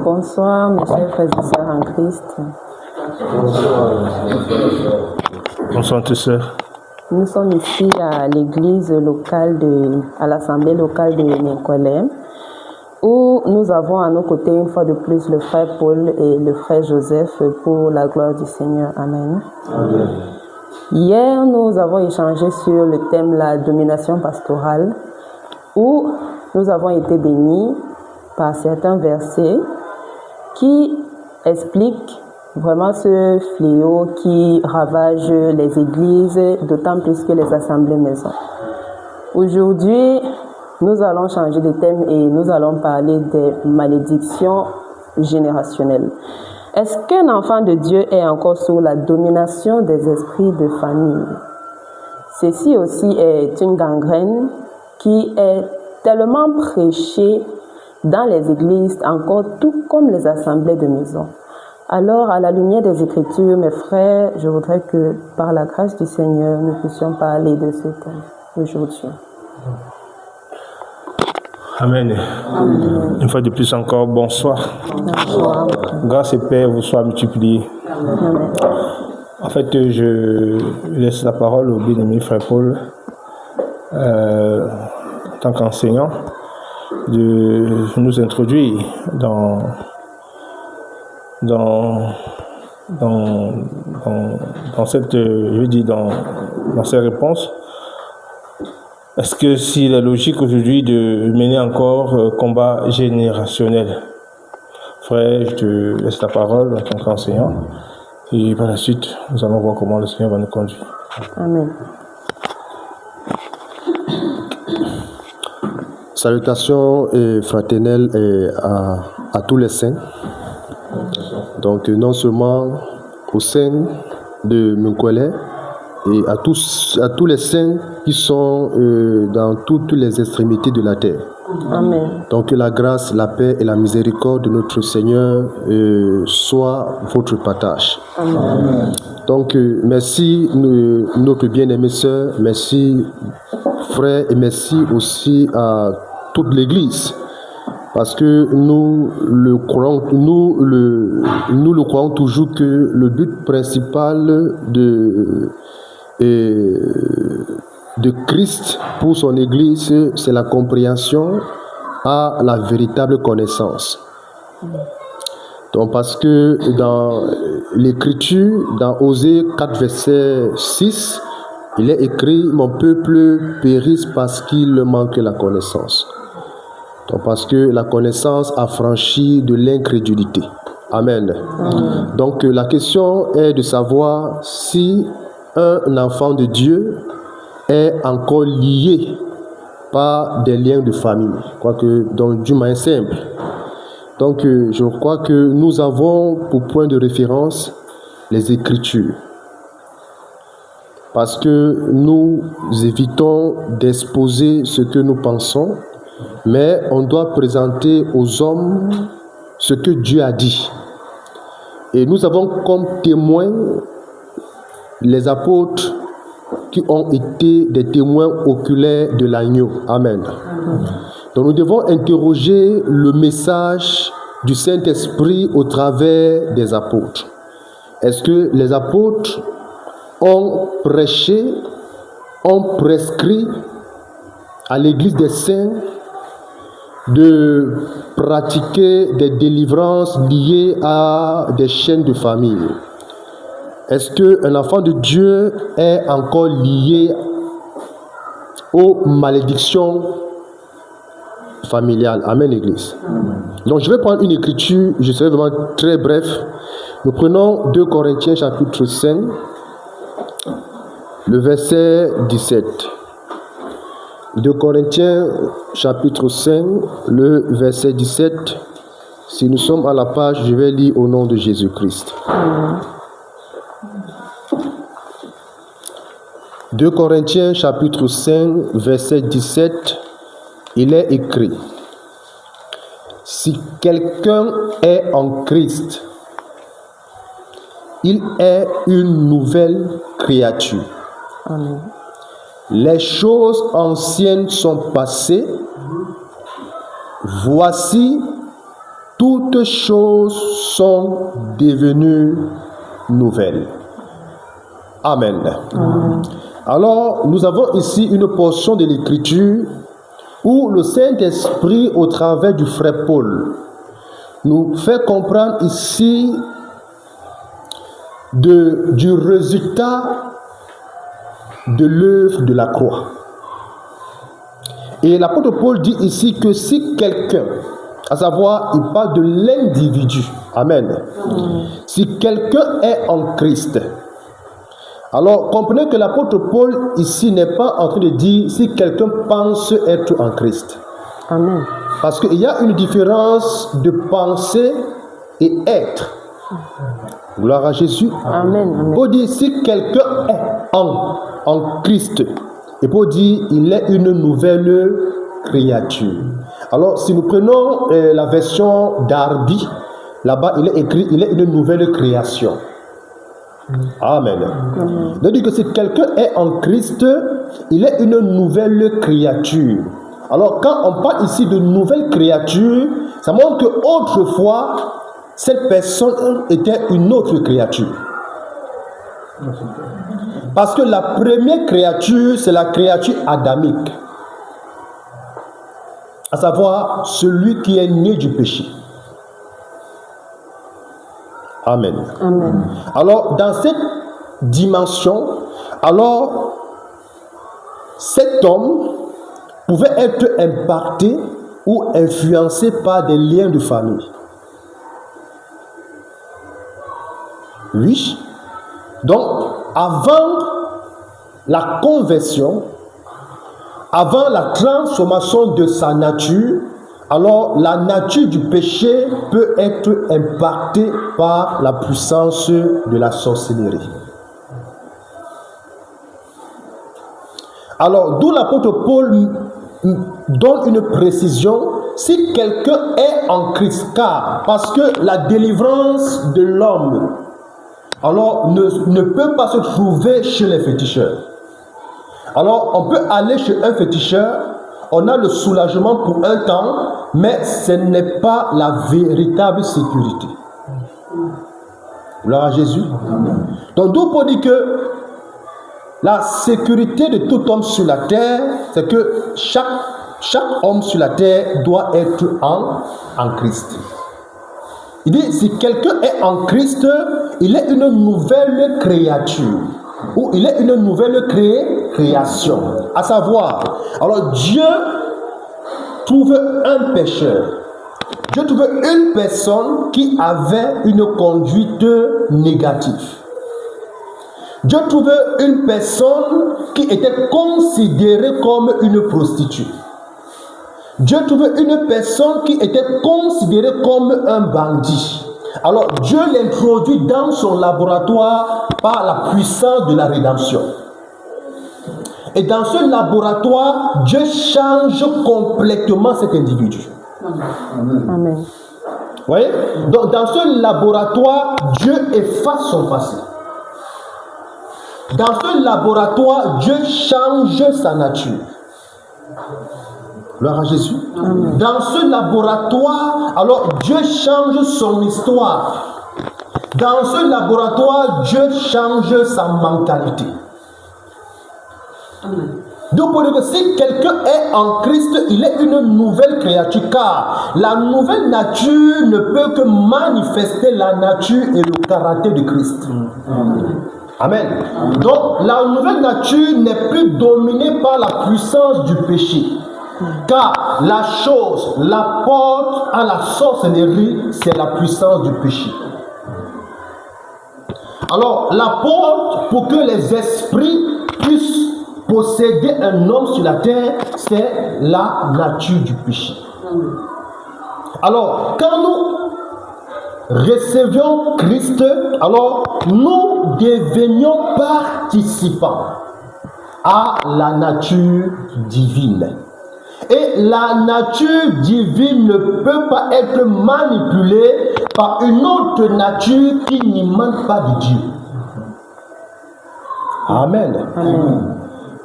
Bonsoir, mes chers frères et sœurs en Christ. Bonsoir, tes sœurs. Nous sommes ici à l'église locale à l'assemblée locale de Nicolais, où nous avons à nos côtés une fois de plus le frère Paul et le frère Joseph pour la gloire du Seigneur. Amen. Amen. Hier, nous avons échangé sur le thème la domination pastorale, où nous avons été bénis par certains versets qui expliquent vraiment ce fléau qui ravage les églises, d'autant plus que les assemblées maisons. Aujourd'hui, nous allons changer de thème et nous allons parler des malédictions générationnelles. Est-ce qu'un enfant de Dieu est encore sous la domination des esprits de famille? Ceci aussi est une gangrène qui est tellement prêchée dans les églises, encore tout comme les assemblées de maison. Alors, à la lumière des Écritures, mes frères, je voudrais que, par la grâce du Seigneur, nous puissions parler de ce thème aujourd'hui. Amen. Amen. Une fois de plus encore, bonsoir. Bonsoir. Grâce et paix vous soient multipliées. Amen. En fait, je laisse la parole au bien-aimé frère Paul, en tant qu'enseignant, de nous introduire dans cette, je veux dire, dans ces réponses. Est-ce que s'il est logique aujourd'hui de mener encore combat générationnel? Frère, je te laisse la parole en tant qu'enseignant et par la suite, nous allons voir comment le Seigneur va nous conduire. Amen. Salutations fraternelles à tous les saints. Donc non seulement au sein de Nicolais et à tous les saints qui sont dans toutes les extrémités de la terre. Amen. Donc que la grâce, la paix et la miséricorde de notre Seigneur soient votre partage. Amen. Donc merci notre bien-aimée sœur, merci frère et merci aussi à toute l'Église. Parce que nous le croyons toujours que le but principal de Christ pour son Église, c'est la compréhension à la véritable connaissance. Donc parce que dans l'Écriture, dans Osée 4, verset 6, il est écrit « Mon peuple périsse parce qu'il manque la connaissance ». Donc parce que la connaissance a franchi de l'incrédulité. Amen. Donc la question est de savoir si un enfant de Dieu est encore lié par des liens de famille, quoique d'une manière simple. Donc je crois que nous avons pour point de référence les Écritures. Parce que nous évitons d'exposer ce que nous pensons, mais on doit présenter aux hommes ce que Dieu a dit. Et nous avons comme témoins les apôtres qui ont été des témoins oculaires de l'agneau. Amen. Donc nous devons interroger le message du Saint-Esprit au travers des apôtres. Est-ce que les apôtres ont prêché, ont prescrit à l'Église des saints de pratiquer des délivrances liées à des chaînes de famille? Est-ce qu'un enfant de Dieu est encore lié aux malédictions familiales? Amen, Église. Donc je vais prendre une écriture, je serai vraiment très bref. Nous prenons 2 Corinthiens chapitre 5, le verset 17. 2 Corinthiens chapitre 5, le verset 17. Si nous sommes à la page, je vais lire au nom de Jésus-Christ. 2 Corinthiens chapitre 5, verset 17, il est écrit: si quelqu'un est en Christ, il est une nouvelle créature. Amen. Les choses anciennes sont passées. Voici, toutes choses sont devenues nouvelles. Amen. Amen. Alors, nous avons ici une portion de l'Écriture où le Saint-Esprit, au travers du frère Paul, nous fait comprendre ici du résultat de l'œuvre de la croix. Et l'apôtre Paul dit ici que si quelqu'un, à savoir, il parle de l'individu, amen, si quelqu'un est en Christ, alors comprenez que l'apôtre Paul ici n'est pas en train de dire si quelqu'un pense être en Christ. Amen. Parce qu'il y a une différence de penser et être. Gloire à Jésus. Amen. Amen. Paul dit si quelqu'un est en Christ, et Paul dit il est une nouvelle créature. Alors si nous prenons la version d'Arby, là-bas il est écrit il est une nouvelle création. Amen. Donc dit que si quelqu'un est en Christ, il est une nouvelle créature. Alors quand on parle ici de nouvelle créature, ça montre qu'autrefois, cette personne était une autre créature. Parce que la première créature, c'est la créature adamique. À savoir, celui qui est né du péché. Amen. Amen. Alors, dans cette dimension, alors, cet homme pouvait être impacté ou influencé par des liens de famille. Oui. Donc, avant la conversion, avant la transformation de sa nature, alors la nature du péché peut être impactée par la puissance de la sorcellerie. Alors, d'où l'apôtre Paul donne une précision, si quelqu'un est en Christ, car parce que la délivrance de l'homme, alors ne peut pas se trouver chez les féticheurs. Alors, on peut aller chez un féticheur, on a le soulagement pour un temps, mais ce n'est pas la véritable sécurité. Gloire à Jésus. Donc, d'où on dit que la sécurité de tout homme sur la terre, c'est que chaque homme sur la terre doit être en Christ. Il dit, si quelqu'un est en Christ, il est une nouvelle créature. Ou il est une nouvelle création. À savoir, alors Dieu trouve un pécheur. Dieu trouve une personne qui avait une conduite négative. Dieu trouve une personne qui était considérée comme une prostituée. Dieu trouve une personne qui était considérée comme un bandit. Alors Dieu l'introduit dans son laboratoire par la puissance de la rédemption. Et dans ce laboratoire, Dieu change complètement cet individu. Amen. Vous voyez? Donc dans ce laboratoire, Dieu efface son passé. Dans ce laboratoire, Dieu change sa nature. Gloire à Jésus. Amen. Dans ce laboratoire, alors Dieu change son histoire. Dans ce laboratoire, Dieu change sa mentalité. Donc pour dire que si quelqu'un est en Christ, il est une nouvelle créature, car la nouvelle nature ne peut que manifester la nature et le caractère de Christ. Amen. Donc la nouvelle nature n'est plus dominée par la puissance du péché. Car la chose, la porte à la sorcellerie, c'est la puissance du péché. Alors, la porte pour que les esprits puissent posséder un homme sur la terre, c'est la nature du péché. Alors, quand nous recevions Christ, alors nous devenions participants à la nature divine. Et la nature divine ne peut pas être manipulée par une autre nature qui n'émane pas de Dieu. Amen. Amen.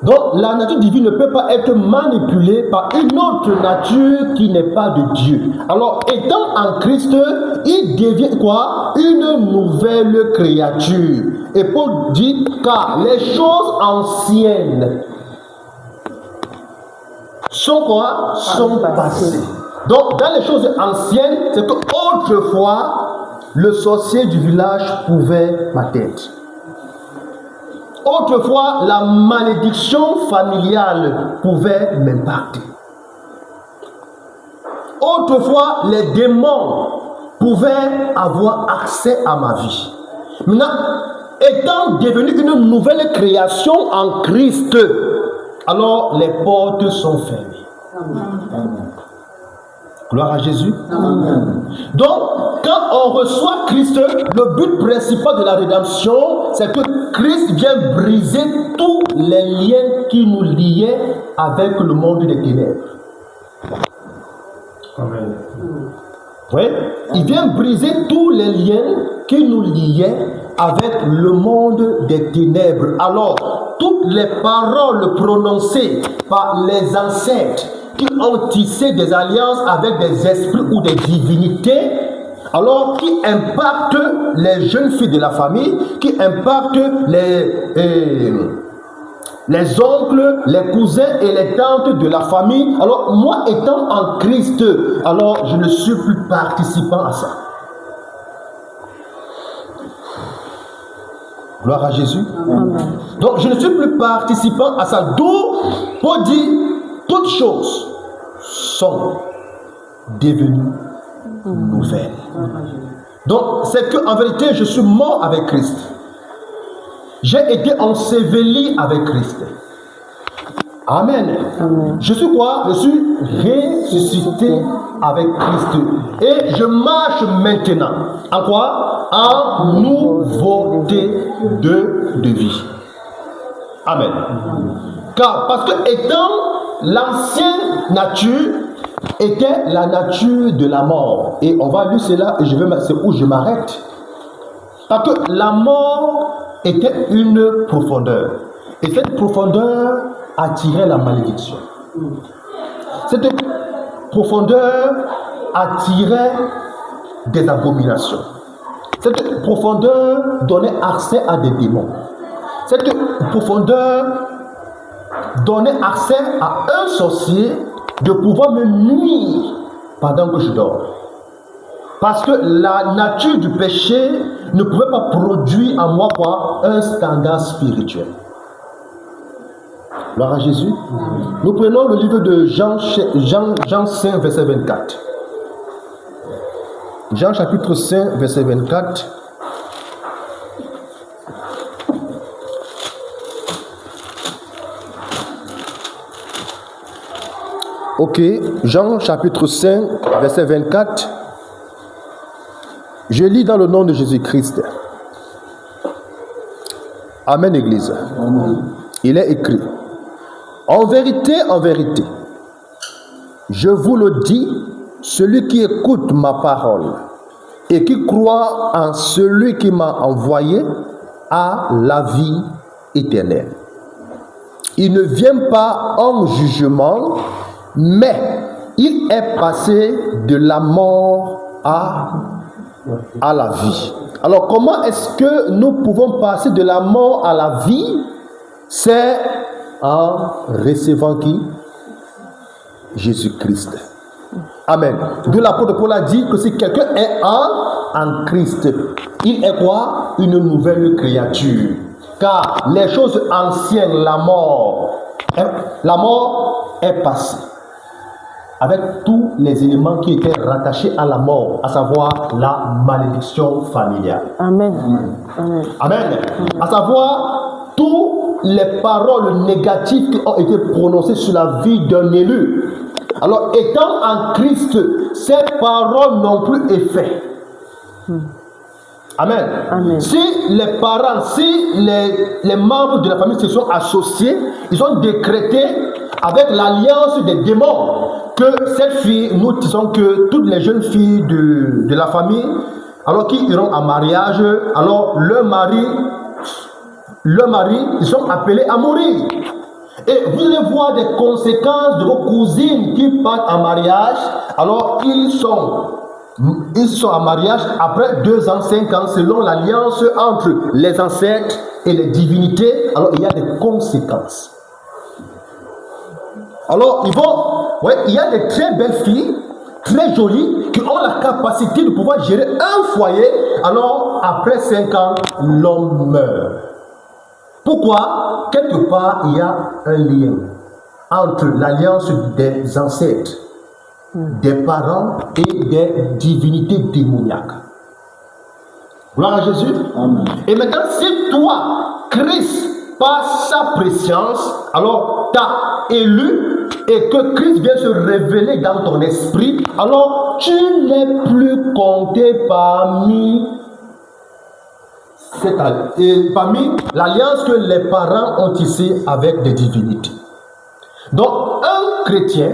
Donc la nature divine ne peut pas être manipulée par une autre nature qui n'est pas de Dieu. Alors étant en Christ, il devient quoi? Une nouvelle créature. Et Paul dit, car les choses anciennes sont quoi? Sont passées. Donc dans les choses anciennes, c'est que autrefois, le sorcier du village pouvait m'atteindre. Autrefois, la malédiction familiale pouvait m'impacter. Autrefois, les démons pouvaient avoir accès à ma vie. Maintenant, étant devenu une nouvelle création en Christ, alors les portes sont fermées. Amen. Gloire à Jésus. Amen. Donc, quand on reçoit Christ, le but principal de la rédemption, c'est que Christ vient briser tous les liens qui nous liaient avec le monde des ténèbres. Amen. Oui, il vient briser tous les liens qui nous liaient avec le monde des ténèbres. Alors, toutes les paroles prononcées par les ancêtres qui ont tissé des alliances avec des esprits ou des divinités, alors qui impactent les jeunes filles de la famille, qui impactent les oncles, les cousins et les tantes de la famille. Alors moi étant en Christ, alors je ne suis plus participant à ça. Gloire à Jésus. Amen. Donc je ne suis plus participant à ça. D'où Paul dit, toutes choses sont devenues nouvelles. Donc c'est qu'en vérité je suis mort avec Christ. J'ai été enseveli avec Christ. Amen. Amen. Je suis quoi? Je suis ressuscité avec Christ. Et je marche maintenant. En quoi? En nouveauté de vie. Amen. Car parce que étant l'ancienne nature était la nature de la mort. Et on va lire cela et c'est où je m'arrête. Parce que la mort était une profondeur. Et cette profondeur attirait la malédiction. Cette profondeur attirait des abominations. Cette profondeur donnait accès à des démons. Cette profondeur donnait accès à un sorcier de pouvoir me nuire pendant que je dors. Parce que la nature du péché ne pouvait pas produire en moi quoi? Un standard spirituel. Gloire à Jésus. Nous prenons le livre de Jean 5, verset 24. Jean chapitre 5, verset 24. Ok, Jean chapitre 5, verset 24. Je lis dans le nom de Jésus-Christ. Amen, Église. Amen. Il est écrit, en vérité, je vous le dis, celui qui écoute ma parole et qui croit en celui qui m'a envoyé a la vie éternelle. Il ne vient pas en jugement, mais il est passé de la mort à la vie. Alors comment est-ce que nous pouvons passer de la mort à la vie? C'est en recevant qui? Jésus-Christ. Amen. D'où l'apôtre Paul a dit que si quelqu'un est en Christ, il est quoi? Une nouvelle créature. Car les choses anciennes, la mort est passée. Avec tous les éléments qui étaient rattachés à la mort, à savoir la malédiction familiale. Amen. Amen. Amen. À savoir toutes les paroles négatives qui ont été prononcées sur la vie d'un élu. Alors, étant en Christ, ces paroles n'ont plus effet. Amen. Amen. Si les parents, si les membres de la famille se sont associés, ils ont décrété avec l'alliance des démons que cette fille, nous disons que toutes les jeunes filles de la famille, alors qui iront en mariage, alors leur mari leur mari, ils sont appelés à mourir. Et vous allez voir des conséquences de vos cousines qui partent en mariage, alors ils sont en mariage après 2 ans, 5 ans, selon l'alliance entre les ancêtres et les divinités, alors il y a des conséquences. Alors il y a des très belles filles, très jolies, qui ont la capacité de pouvoir gérer un foyer, alors après 5 ans, l'homme meurt. Pourquoi? Quelque part, il y a un lien entre l'alliance des ancêtres, des parents et des divinités démoniaques. Gloire à Jésus. Amen. Et maintenant, si toi, Christ, par sa préscience, alors t'as élu et que Christ vient se révéler dans ton esprit, alors tu n'es plus compté parmi l'alliance que les parents ont tissée avec des divinités. Donc, un chrétien,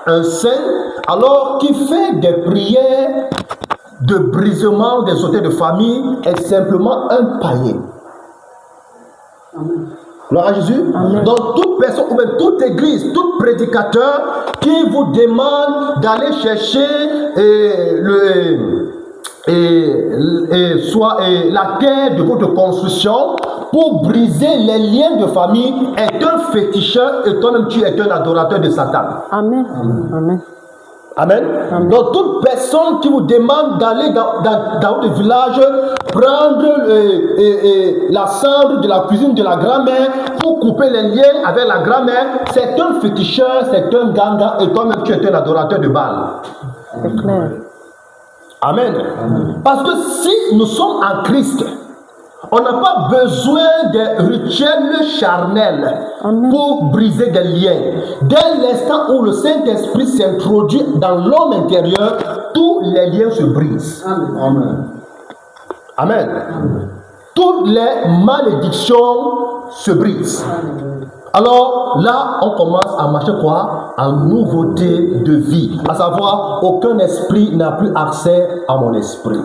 un saint, alors qui fait des prières de brisement des autels de famille, est simplement un païen. Gloire à Jésus. Amen. Donc, toute personne, ou même toute église, tout prédicateur qui vous demande d'aller chercher la terre de votre construction pour briser les liens de famille est un féticheur et toi-même tu es un adorateur de Satan. Amen. Amen. Amen. Amen. Donc toute personne qui vous demande d'aller dans votre village prendre la cendre de la cuisine de la grand-mère pour couper les liens avec la grand-mère, c'est un féticheur, c'est un ganga et toi-même tu es un adorateur de Baal. C'est clair. Amen. Parce que si nous sommes en Christ, on n'a pas besoin de rituels charnels pour briser des liens. Dès l'instant où le Saint-Esprit s'introduit dans l'homme intérieur, tous les liens se brisent. Amen. Amen. Toutes les malédictions se brisent. Alors là, on commence à marcher quoi? En nouveauté de vie. À savoir, aucun esprit n'a plus accès à mon esprit.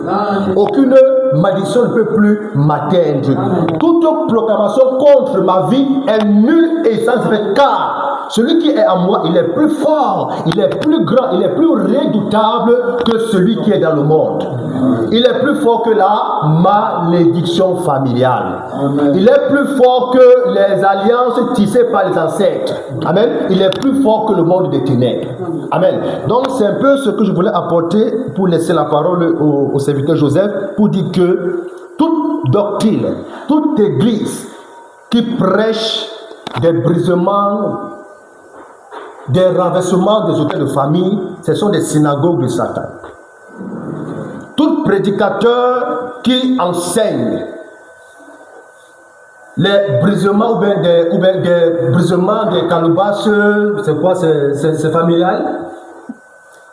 Aucune malédiction ne peut plus m'atteindre. Toute proclamation contre ma vie est nulle et sans effet, car celui qui est en moi, il est plus fort, il est plus grand, il est plus redoutable que celui qui est dans le monde. Il est plus fort que la malédiction familiale. Amen. Il est plus fort que les alliances tissées par les ancêtres. Amen. Il est plus fort que le monde des ténèbres. Amen. Donc c'est un peu ce que je voulais apporter pour laisser la parole au serviteur Joseph, pour dire que toute doctrine, toute église qui prêche des brisements, des renversements des autels de famille, ce sont des synagogues de Satan. Tout prédicateur qui enseigne les brisements ou bien des brisements des calebasses, c'est quoi, c'est familial,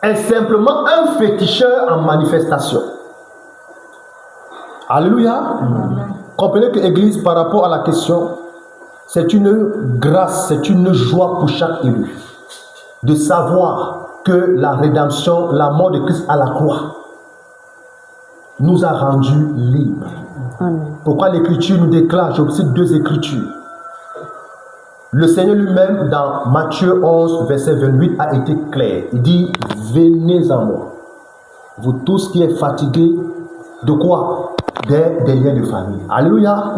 est simplement un féticheur en manifestation. Alléluia. Comprenez que l'Église, par rapport à la question, c'est une grâce, c'est une joie pour chaque élu de savoir que la rédemption, la mort de Christ à la croix, nous a rendus libres. Amen. Pourquoi l'Écriture nous déclare, je cite 2 Écritures. Le Seigneur lui-même, dans Matthieu 11, verset 28, a été clair. Il dit, venez à moi, vous tous qui êtes fatigués, de quoi? Des liens de famille. Alléluia.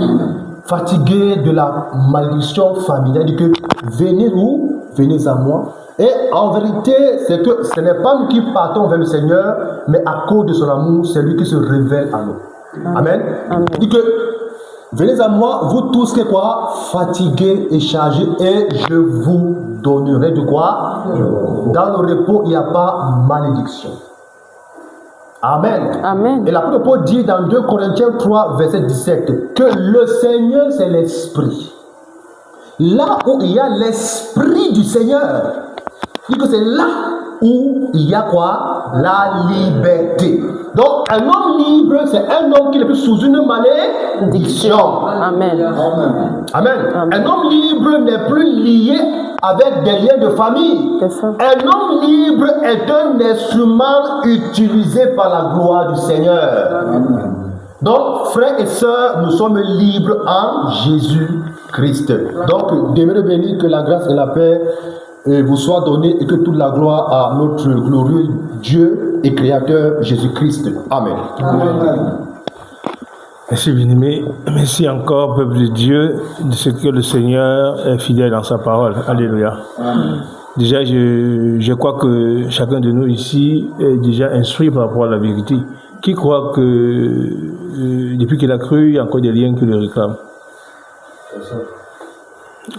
Fatigués de la malédiction familiale. Il dit que venez où? Venez à moi. Et en vérité, c'est que ce n'est pas nous qui partons vers le Seigneur, mais à cause de son amour, c'est lui qui se révèle à nous. Amen. Amen. Il dit que venez à moi, vous tous qui êtes quoi? Fatigués et chargés, et je vous donnerai de quoi? Dans le repos, il n'y a pas malédiction. Amen. Amen. Et l'apôtre Paul dit dans 2 Corinthiens 3, verset 17, que le Seigneur, c'est l'Esprit. Là où il y a l'Esprit du Seigneur, il dit que c'est là où il y a quoi? La liberté. Donc, un homme libre, c'est un homme qui n'est plus sous une malédiction. Amen. Amen. Amen. Un homme libre n'est plus lié avec des liens de famille. Un homme libre est un instrument utilisé par la gloire du Seigneur. Amen. Donc, frères et sœurs, nous sommes libres en Jésus-Christ. Donc, demeurez bénis, que la grâce et la paix vous soient données et que toute la gloire à notre glorieux Dieu et Créateur Jésus-Christ. Amen. Amen. Merci bien-aimé. Merci encore, peuple de Dieu, de ce que le Seigneur est fidèle dans sa parole. Alléluia. Amen. Déjà, je crois que chacun de nous ici est déjà instruit par rapport à la vérité. Qui croit que depuis qu'il a cru, il y a encore des liens qui le réclament?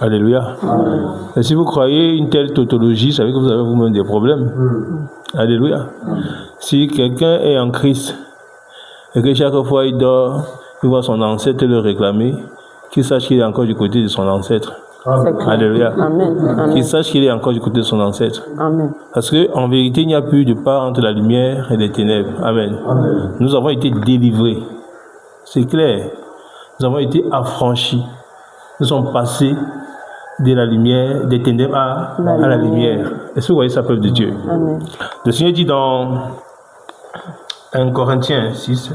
Alléluia. Amen. Et si vous croyez une telle tautologie, ça veut dire que vous avez vous-même des problèmes. Alléluia. Amen. Si quelqu'un est en Christ et que chaque fois il dort, il voit son ancêtre le réclamer, qu'il sache qu'il est encore du côté de son ancêtre. Amen. Alléluia. Amen. Qu'il sache qu'il est encore du côté de son ancêtre. Amen. Parce qu'en vérité, il n'y a plus de part entre la lumière et les ténèbres. Amen. Amen. Nous avons été délivrés. C'est clair. Nous avons été affranchis. Nous sommes passés de la lumière, des ténèbres à la lumière. Est-ce que vous voyez ça, peuple de Dieu? Amen. Le Seigneur dit dans 1 Corinthiens 6,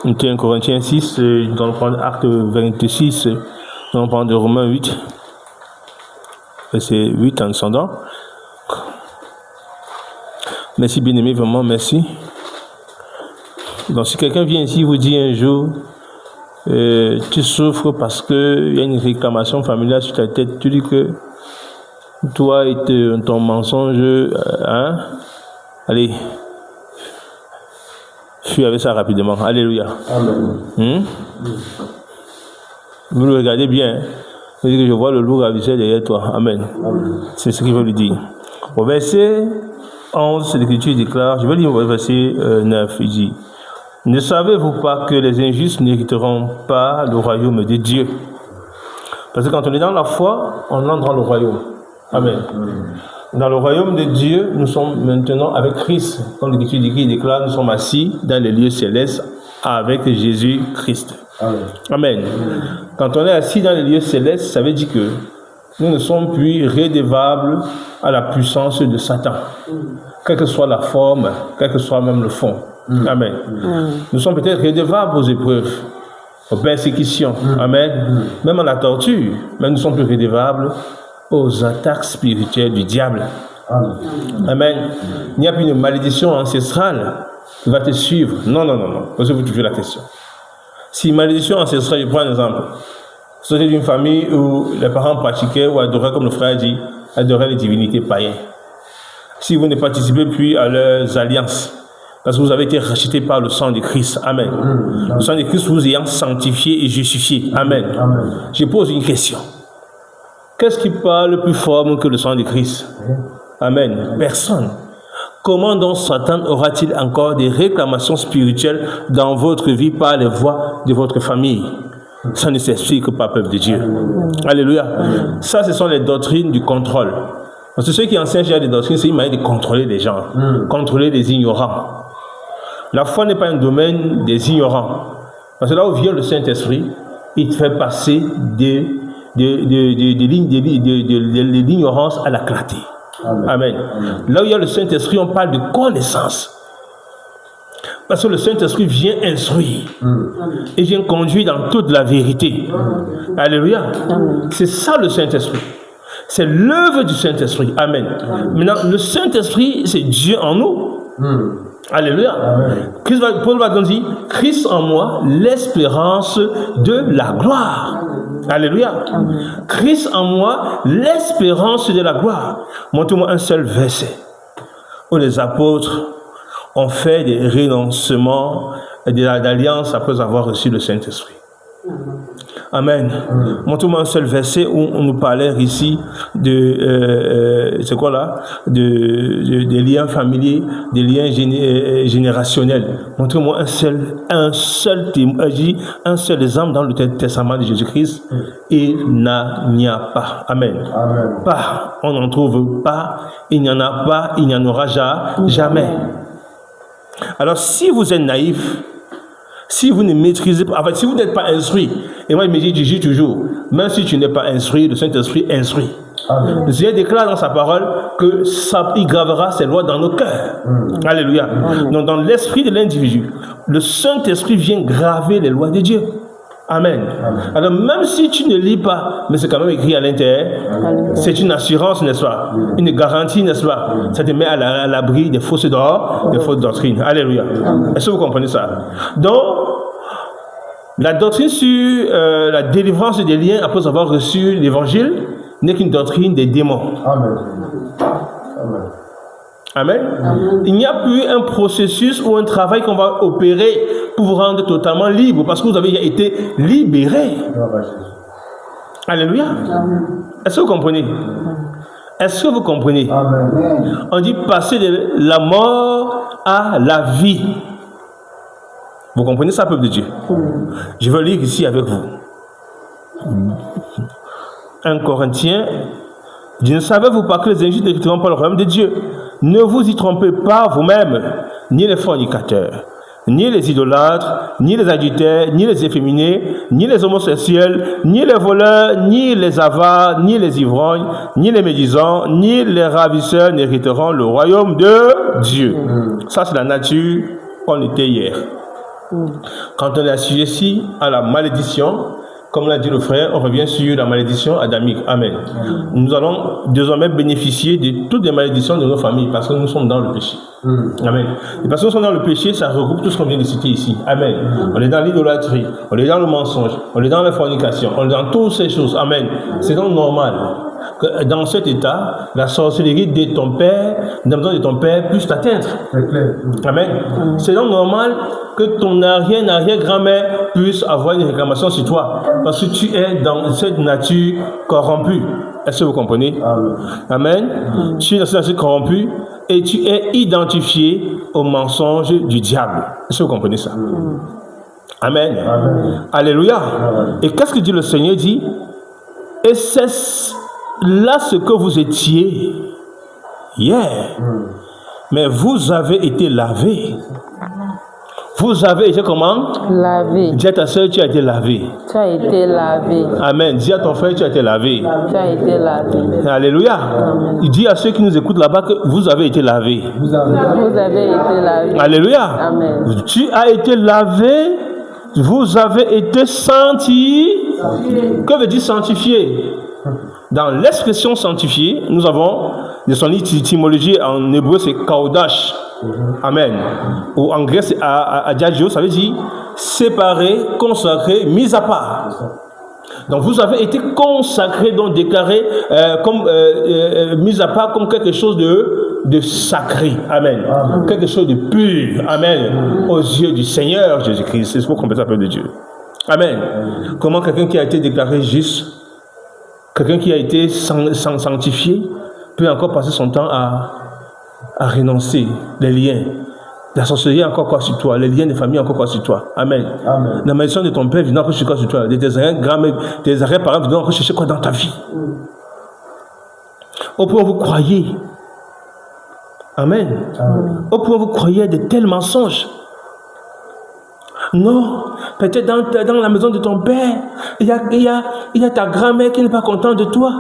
1 Corinthiens 6, nous allons prendre Acte 26, nous allons prendre de Romains 8, verset 8 en descendant. Merci bien-aimé, vraiment merci. Donc si quelqu'un vient ici vous dit un jour, tu souffres parce qu'il y a une réclamation familiale sur ta tête, tu dis que toi et ton mensonge, allez, fuis avec ça rapidement. Alléluia. Amen. Vous le regardez bien. Vous dites que je vois le loup ravissé derrière toi. Amen. Amen. C'est ce qu'il veut lui dire. Au verset 11, l'Écriture déclare, je vais lire au verset 9, il dit, ne savez-vous pas que les injustes n'hériteront pas le royaume de Dieu? Parce que quand on est dans la foi, on entre dans le royaume. Amen. Dans le royaume de Dieu, nous sommes maintenant avec Christ. Comme l'Écriture déclare, nous sommes assis dans les lieux célestes avec Jésus-Christ. Amen. Amen. Quand on est assis dans les lieux célestes, ça veut dire que nous ne sommes plus redevables à la puissance de Satan. Quelle que soit la forme, quel que soit même le fond. Amen. Nous sommes peut-être redevables aux épreuves, aux persécutions. Amen. Même à la torture, mais nous ne sommes plus redevables aux attaques spirituelles du diable. Amen. Amen. Il n'y a plus une malédiction ancestrale qui va te suivre. Non. Posez-vous toujours la question. Si malédiction ancestrale, je prends un exemple. C'était d'une famille où les parents pratiquaient ou adoraient, comme le frère dit, adoraient les divinités païennes. Si vous ne participez plus à leurs alliances, parce que vous avez été racheté par le sang de Christ. Amen. Le sang de Christ vous ayant sanctifié et justifié. Amen. Amen. Je pose une question. Qu'est-ce qui parle plus fort que le sang de Christ? Amen. Personne. Comment donc Satan aura-t-il encore des réclamations spirituelles dans votre vie par les voix de votre famille? Ça ne s'explique pas, peuple de Dieu. Alléluia. Ça, ce sont les doctrines du contrôle. Parce que ceux qui enseignent des doctrines, c'est une manière de contrôler les gens, contrôler les ignorants. La foi n'est pas un domaine des ignorants. Parce que là où vient le Saint-Esprit, il te fait passer de l'ignorance à la clarté. Amen. Là où il y a le Saint-Esprit, on parle de connaissance. Parce que le Saint-Esprit vient instruire et vient conduire dans toute la vérité. Alléluia. C'est ça le Saint-Esprit. C'est l'œuvre du Saint-Esprit. Amen. Maintenant, le Saint-Esprit, c'est Dieu en nous. Alléluia. Paul va donc dire, Christ en moi, l'espérance de la gloire. Alléluia. Christ en moi, l'espérance de la gloire. Montre-moi un seul verset où les apôtres ont fait des renoncements d'alliance après avoir reçu le Saint-Esprit. Amen. Montre-moi un seul verset où on nous parlait ici de c'est quoi là, des liens familiers, des liens générationnels. Montre-moi un seul exemple dans le Testament de Jésus-Christ. Il n'y a pas. Amen. Pas. On n'en trouve pas. Il n'y en a pas. Il n'y en aura jamais. Alors si vous êtes naïf, si vous ne maîtrisez pas, en fait, si vous n'êtes pas instruit, et moi je me dis toujours, même si tu n'es pas instruit, le Saint-Esprit instruit. Amen. Le Seigneur déclare dans sa parole il gravera ses lois dans nos cœurs. Alléluia. Donc dans l'esprit de l'individu, le Saint-Esprit vient graver les lois de Dieu. Amen. Alors même si tu ne lis pas, mais c'est quand même écrit à l'intérieur, c'est une assurance, n'est-ce pas? Une garantie, n'est-ce pas? Ça te met à l'abri des fausses doctrines. Alléluia. Est-ce que vous comprenez ça? Donc, la doctrine sur la délivrance des liens après avoir reçu l'évangile n'est qu'une doctrine des démons. Amen. Amen. Il n'y a plus un processus ou un travail qu'on va opérer pour vous rendre totalement libre parce que vous avez été libéré. Alléluia. Est-ce que vous comprenez? Est-ce que vous comprenez? Amen. On dit passer de la mort à la vie. Vous comprenez ça, peuple de Dieu? Je veux lire ici avec vous. 1 Corinthiens. Ne savez-vous pas que les injustes n'hériteront pas le royaume de Dieu? Ne vous y trompez pas vous-même, ni les fornicateurs, ni les idolâtres, ni les adultères, ni les efféminés, ni les homosexuels, ni les voleurs, ni les avares, ni les ivrognes, ni les médisants, ni les ravisseurs n'hériteront le royaume de Dieu. Ça, c'est la nature qu'on était hier. Quand on est assujetti à la malédiction, comme l'a dit le frère, on revient sur la malédiction adamique. Amen. Nous allons désormais bénéficier de toutes les malédictions de nos familles parce que nous sommes dans le péché. Amen. Et parce que nous sommes dans le péché, ça regroupe tout ce qu'on vient de citer ici. Amen. On est dans l'idolâtrie, on est dans le mensonge, on est dans la fornication, on est dans toutes ces choses. Amen. C'est donc normal que dans cet état, la sorcellerie de ton père, de ton père puisse t'atteindre. Amen. C'est donc normal que ton arrière-grand-mère puisse avoir une réclamation sur toi parce que tu es dans cette nature corrompue. Est-ce que vous comprenez? Amen. Tu es dans cette nature corrompue et tu es identifié au mensonge du diable. Est-ce que vous comprenez ça? Amen. Alléluia. Et qu'est-ce que dit le Seigneur? Dit, et c'est là ce que vous étiez hier. Mais vous avez été lavé. Vous avez été comment? Lavé. Dis à ta soeur, tu as été lavé. Tu as été lavé. Amen. Dis à ton frère, tu as été lavé. Tu as été lavé. Alléluia. Il dit à ceux qui nous écoutent là-bas que vous avez été lavé. Vous avez été lavé. Alléluia. Amen. Tu as été lavé. Vous avez été sanctifié. Que veut dire sanctifié? Dans l'expression sanctifié, nous avons de son étymologie en hébreu, c'est kaudash. Amen. Ou en grec, c'est adiagio, ça veut dire séparé, consacré, mis à part. Donc vous avez été consacré, donc déclaré comme mis à part, comme quelque chose de sacré. Amen. Quelque chose de pur. Amen. Aux yeux du Seigneur Jésus-Christ. C'est ce qu'on appelle ça, peuple de Dieu. Amen. Comment quelqu'un qui a été déclaré juste, quelqu'un qui a été sanctifié, peut encore passer son temps à renoncer les liens. La sorcellerie encore quoi sur toi, les liens de famille encore quoi sur toi. Amen. La malédiction de ton père vient encore chercher quoi sur toi, de tes arrière-parents viennent encore chercher quoi dans ta vie. Au point où vous croyez. Amen. Au point où vous croyez de tels mensonges. Non, peut-être dans la maison de ton père, il y a ta grand-mère qui n'est pas contente de toi.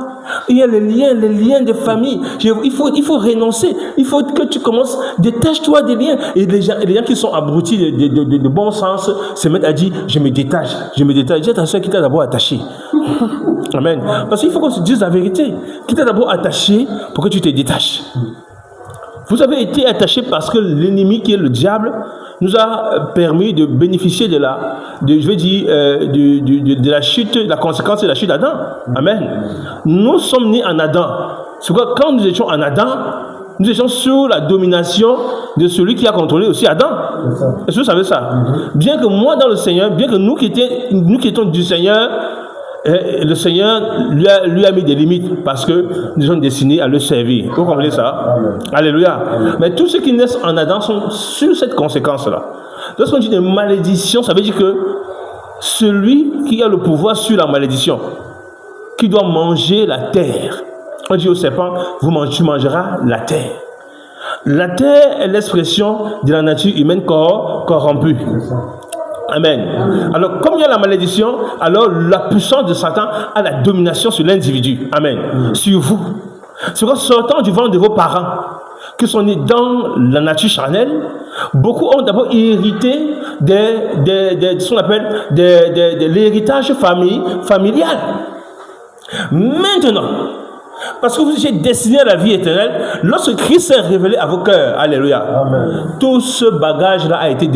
Il y a les liens de famille. Il faut renoncer. Il faut que tu commences, détache-toi des liens. Et les gens qui sont abrutis de bon sens se mettent à dire, je me détache. Dis à ta soeur qui t'a d'abord attaché. Amen. Parce qu'il faut qu'on se dise la vérité. Qui t'a d'abord attaché pour que tu te détaches. Vous avez été attaché parce que l'ennemi qui est le diable nous a permis de bénéficier de la chute, la conséquence de la chute d'Adam. Amen. Nous sommes nés en Adam. C'est pourquoi quand nous étions en Adam, nous étions sous la domination de celui qui a contrôlé aussi Adam. Est-ce que vous savez ça? Bien que moi dans le Seigneur, bien que nous qui étions du Seigneur, le Seigneur lui a mis des limites parce que nous sommes destinés à le servir. Vous comprenez ça? Alléluia. Mais tous ceux qui naissent en Adam sont sur cette conséquence-là. Lorsqu'on dit de malédiction, ça veut dire que celui qui a le pouvoir sur la malédiction, qui doit manger la terre, on dit au serpent, tu mangeras la terre. La terre est l'expression de la nature humaine corrompue. Amen. Alors, comme il y a la malédiction, alors la puissance de Satan a la domination sur l'individu. Amen. Sur vous. C'est qu'en sortant du ventre de vos parents, qui sont nés dans la nature charnelle, beaucoup ont d'abord hérité de ce qu'on appelle de l'héritage familial. Maintenant, parce que vous êtes destiné à la vie éternelle, lorsque Christ s'est révélé à vos cœurs, alléluia, amen, tout ce bagage-là a été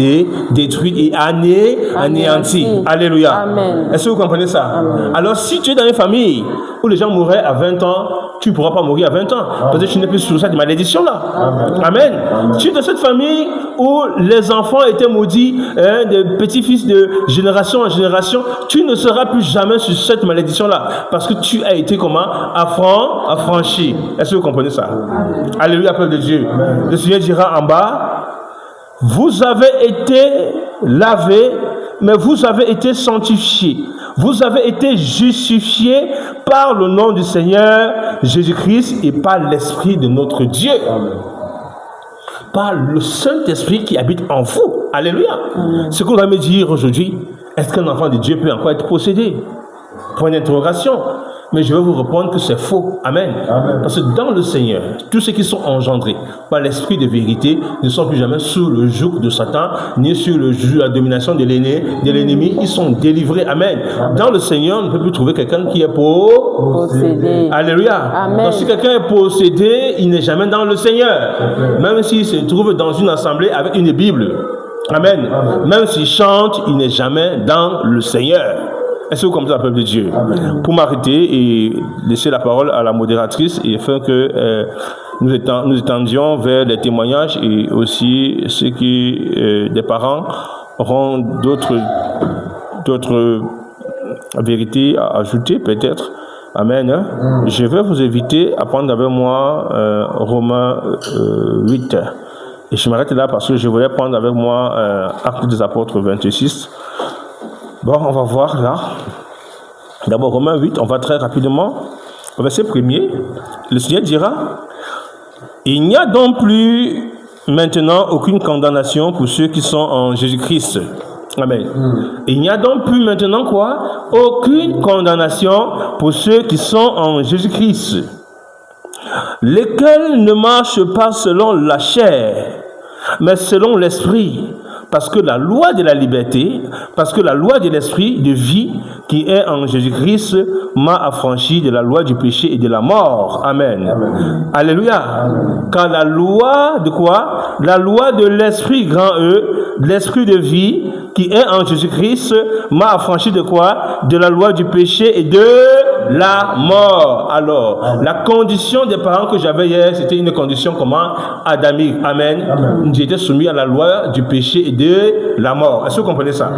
détruit et anéanti. Alléluia. Amen. Est-ce que vous comprenez ça? Amen. Alors, si tu es dans une famille où les gens mourraient à 20 ans, tu ne pourras pas mourir à 20 ans. Amen. Parce que tu n'es plus sous cette malédiction-là. Amen. Amen. Amen. Tu es dans cette famille où les enfants étaient maudits, de petits-fils de génération en génération, tu ne seras plus jamais sur cette malédiction-là. Parce que tu as été comment? Affranchi. Est-ce que vous comprenez ça? Amen. Alléluia, peuple de Dieu. Amen. Le Seigneur dira en bas, vous avez été lavés, mais vous avez été sanctifiés. Vous avez été justifiés par le nom du Seigneur Jésus-Christ et par l'Esprit de notre Dieu. Amen. Par le Saint-Esprit qui habite en vous. Alléluia. Amen. Ce qu'on va me dire aujourd'hui, est-ce qu'un enfant de Dieu peut encore être possédé? Point d'interrogation. Mais je vais vous répondre que c'est faux. Amen. Amen. Parce que dans le Seigneur, tous ceux qui sont engendrés par l'esprit de vérité ne sont plus jamais sous le joug de Satan, ni sur le joug de la domination de l'ennemi. Ils sont délivrés. Amen. Amen. Dans le Seigneur, on ne peut plus trouver quelqu'un qui est possédé. Alléluia. Amen. Donc si quelqu'un est possédé, il n'est jamais dans le Seigneur. Amen. Même s'il se trouve dans une assemblée avec une Bible. Amen. Amen. Même s'il chante, il n'est jamais dans le Seigneur. Est-ce que vous comprenez, peuple de Dieu? Amen. Pour m'arrêter et laisser la parole à la modératrice et afin que nous étendions vers les témoignages et aussi ceux qui, des parents, auront d'autres vérités à ajouter peut-être. Amen. Je vais vous inviter à prendre avec moi Romains 8. Et je m'arrête là parce que je voulais prendre avec moi Actes des Apôtres 26. Bon, on va voir là. D'abord, Romains 8, on va très rapidement. Au verset 1er, le Seigneur dira, il n'y a donc plus maintenant aucune condamnation pour ceux qui sont en Jésus-Christ. Amen. Il n'y a donc plus maintenant quoi? Aucune condamnation pour ceux qui sont en Jésus-Christ, lesquels ne marchent pas selon la chair, mais selon l'esprit. Parce que la loi de la liberté, parce que la loi de l'esprit de vie qui est en Jésus-Christ m'a affranchi de la loi du péché et de la mort. Amen. Amen. Alléluia. Amen. Car la loi de quoi? La loi de l'esprit grand E, l'esprit de vie qui est en Jésus-Christ m'a affranchi de quoi? De la loi du péché et de la mort. Alors, la condition des parents que j'avais hier, c'était une condition comment? Adamique. Amen. Amen. J'étais soumis à la loi du péché et de la mort. Est-ce que vous comprenez ça?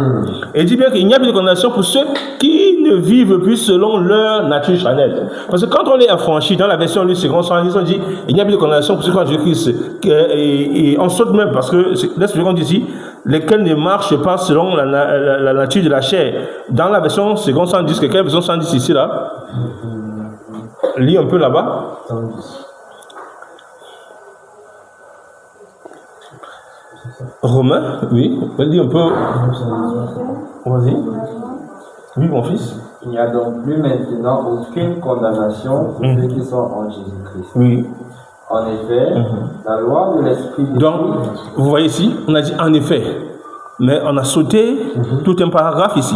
Et il dit bien qu'il n'y a plus de condamnation pour ceux qui ne vivent plus selon leur nature charnelle. Parce que quand on est affranchi, dans la version du second sens, ils ont dit il n'y a plus de condamnation pour ceux qui ont Jésus-Christ. Et on saute même parce que là, ce qu'on dit ici, lesquels ne marchent pas selon la nature de la chair. Dans la version second 110, quelqu'un version 110 ici, là. Lis un peu là-bas. Romain, oui. Lis un peu. Vas-y. Oui, mon fils. Il n'y a donc plus maintenant aucune condamnation pour ceux qui sont en Jésus-Christ. Oui. En effet, la loi de l'esprit de donc, vous voyez ici, on a dit en effet. Mais on a sauté tout un paragraphe ici.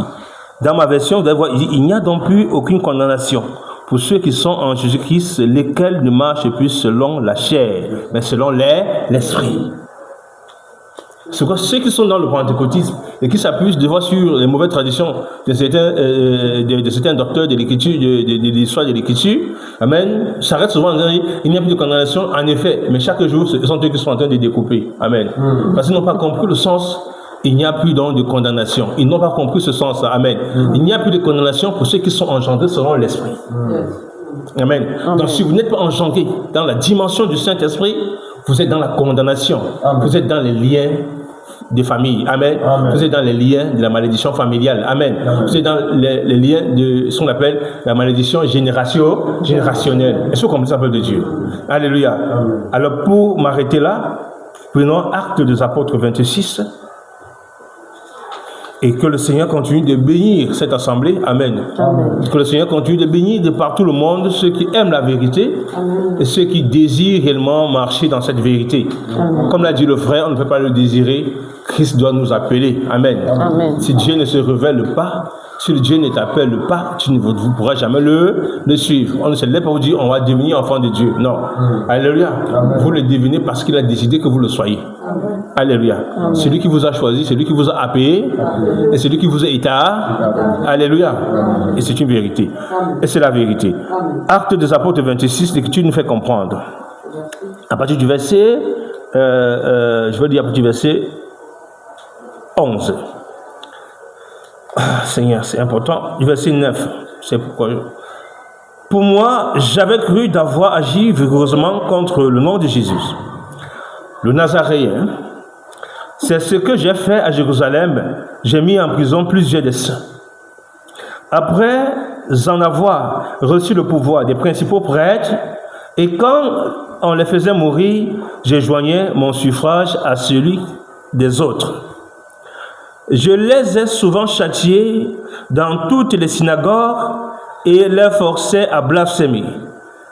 Dans ma version, vous allez voir, il n'y a donc plus aucune condamnation pour ceux qui sont en Jésus-Christ, lesquels ne marchent plus selon la chair, mais selon l'esprit. C'est quoi? Ceux qui sont dans le pentecôtisme et qui s'appuient des fois sur les mauvaises traditions de certains docteurs de l'écriture, de l'histoire de l'écriture, amen, s'arrêtent souvent en disant il n'y a plus de condamnation, en effet, mais chaque jour, ce sont eux qui sont en train de découper. Amen. Parce qu'ils n'ont pas compris le sens. Il n'y a plus donc de condamnation. Ils n'ont pas compris ce sens. Amen. Il n'y a plus de condamnation pour ceux qui sont engendrés selon l'esprit. Amen. Donc si vous n'êtes pas engendré dans la dimension du Saint-Esprit, vous êtes dans la condamnation. Amen. Vous êtes dans les liens de famille. Amen. Amen. Vous êtes dans les liens de la malédiction familiale. Amen. Amen. Vous êtes dans les liens de ce qu'on appelle la malédiction générationnelle. Est-ce que vous comprenez ça, peuple de Dieu? Alléluia. Amen. Alors pour m'arrêter là, prenons Actes des Apôtres 26. Et que le Seigneur continue de bénir cette assemblée. Amen. Amen. Que le Seigneur continue de bénir de partout le monde ceux qui aiment la vérité et ceux qui désirent réellement marcher dans cette vérité. Comme l'a dit le frère, on ne peut pas le désirer. Christ doit nous appeler. Amen. Amen. Si Dieu ne se révèle pas, si Dieu ne t'appelle pas, tu ne pourras jamais le suivre. On ne se lève pas vous dire on va devenir enfant de Dieu. Non. Alléluia. Vous le devenez parce qu'il a décidé que vous le soyez. Alléluia. Celui qui vous a choisi, celui qui vous a appelé, et celui qui vous a été. Alléluia. Et c'est une vérité. Et c'est la vérité. Actes des Apôtres 26, l'écriture nous fait comprendre. À partir du verset, je veux dire à partir du verset 11. Seigneur, c'est important. Du verset 9, c'est pourquoi. Pour moi, j'avais cru d'avoir agi vigoureusement contre le nom de Jésus, le Nazaréen. C'est ce que j'ai fait à Jérusalem. J'ai mis en prison plusieurs des saints. Après en avoir reçu le pouvoir des principaux prêtres, et quand on les faisait mourir, je joignais mon suffrage à celui des autres. Je les ai souvent châtiés dans toutes les synagogues et les forçais à blasphémer.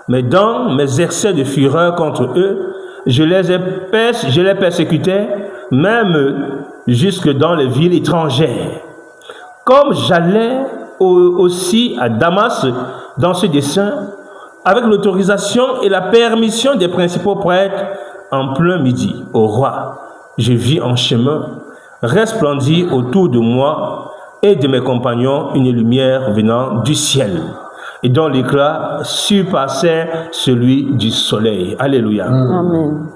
Mais dans mes excès de fureur contre eux, je les persécutais, même jusque dans les villes étrangères. Comme j'allais aussi à Damas dans ce dessein, avec l'autorisation et la permission des principaux prêtres, en plein midi, au roi, je vis en chemin resplendir autour de moi et de mes compagnons une lumière venant du ciel, et dont l'éclat surpassait celui du soleil. Alléluia. Amen.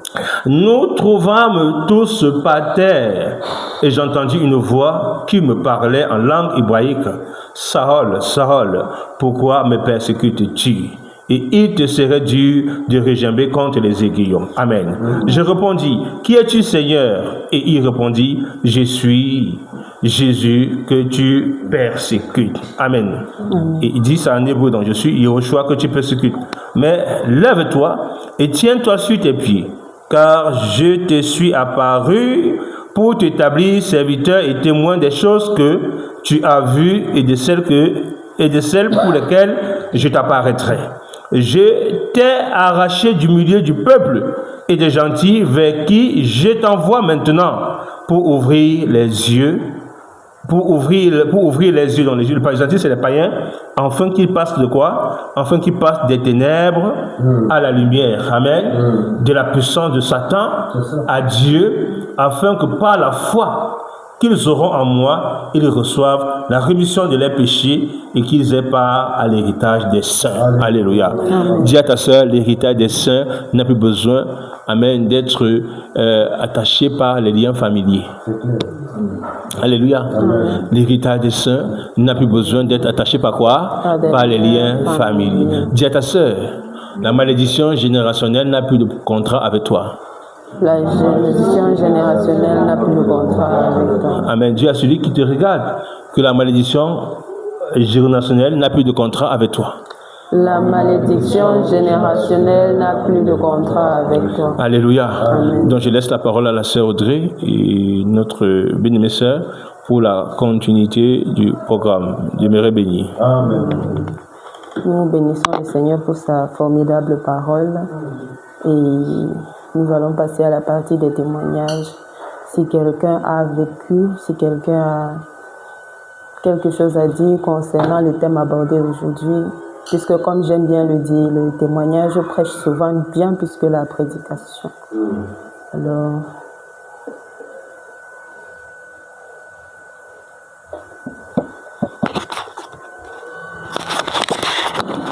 Nous trouvâmes tous par terre, et j'entendis une voix qui me parlait en langue hébraïque. Saül, Saül, pourquoi me persécutes-tu? Et il te serait dur de regimber contre les aiguillons. Amen. Je répondis, qui es-tu, Seigneur? Et il répondit, je suis Jésus que tu persécutes. Amen. Et il dit ça en hébreu, donc je suis Yehoshua que tu persécutes. Mais lève-toi et tiens-toi sur tes pieds, car je te suis apparu pour t'établir serviteur et témoin des choses que tu as vues et de celles pour lesquelles je t'apparaîtrai. Je t'ai arraché du milieu du peuple et des gentils vers qui je t'envoie maintenant pour ouvrir les yeux. Pour ouvrir les yeux dans les yeux. Les gentils, c'est les païens, afin qu'ils passent de quoi? Afin qu'ils passent des ténèbres à la lumière. Amen. De la puissance de Satan à Dieu, afin que par la foi qu'ils auront en moi, ils reçoivent la rémission de leurs péchés et qu'ils aient part à l'héritage des saints. Alléluia. Dis à ta sœur, l'héritage des saints n'a plus besoin, amen, d'être attaché par les liens familiers. Alléluia. L'héritage des saints n'a plus besoin d'être attaché par quoi? Par les liens familiers. Dis à ta sœur, la malédiction générationnelle n'a plus de contrat avec toi. La malédiction générationnelle n'a plus de contrat avec toi. Amen. Dieu à celui qui te regarde que la malédiction générationnelle n'a plus de contrat avec toi. La malédiction générationnelle n'a plus de contrat avec toi. Alléluia. Amen. Donc je laisse la parole à la sœur Audrey et notre bien-aimée sœur pour la continuité du programme. Dieu me béni. Amen. Nous bénissons le Seigneur pour sa formidable parole et nous allons passer à la partie des témoignages. Si quelqu'un a vécu, si quelqu'un a quelque chose à dire concernant le thème abordé aujourd'hui, puisque comme j'aime bien le dire, le témoignage prêche souvent bien plus que la prédication. Alors,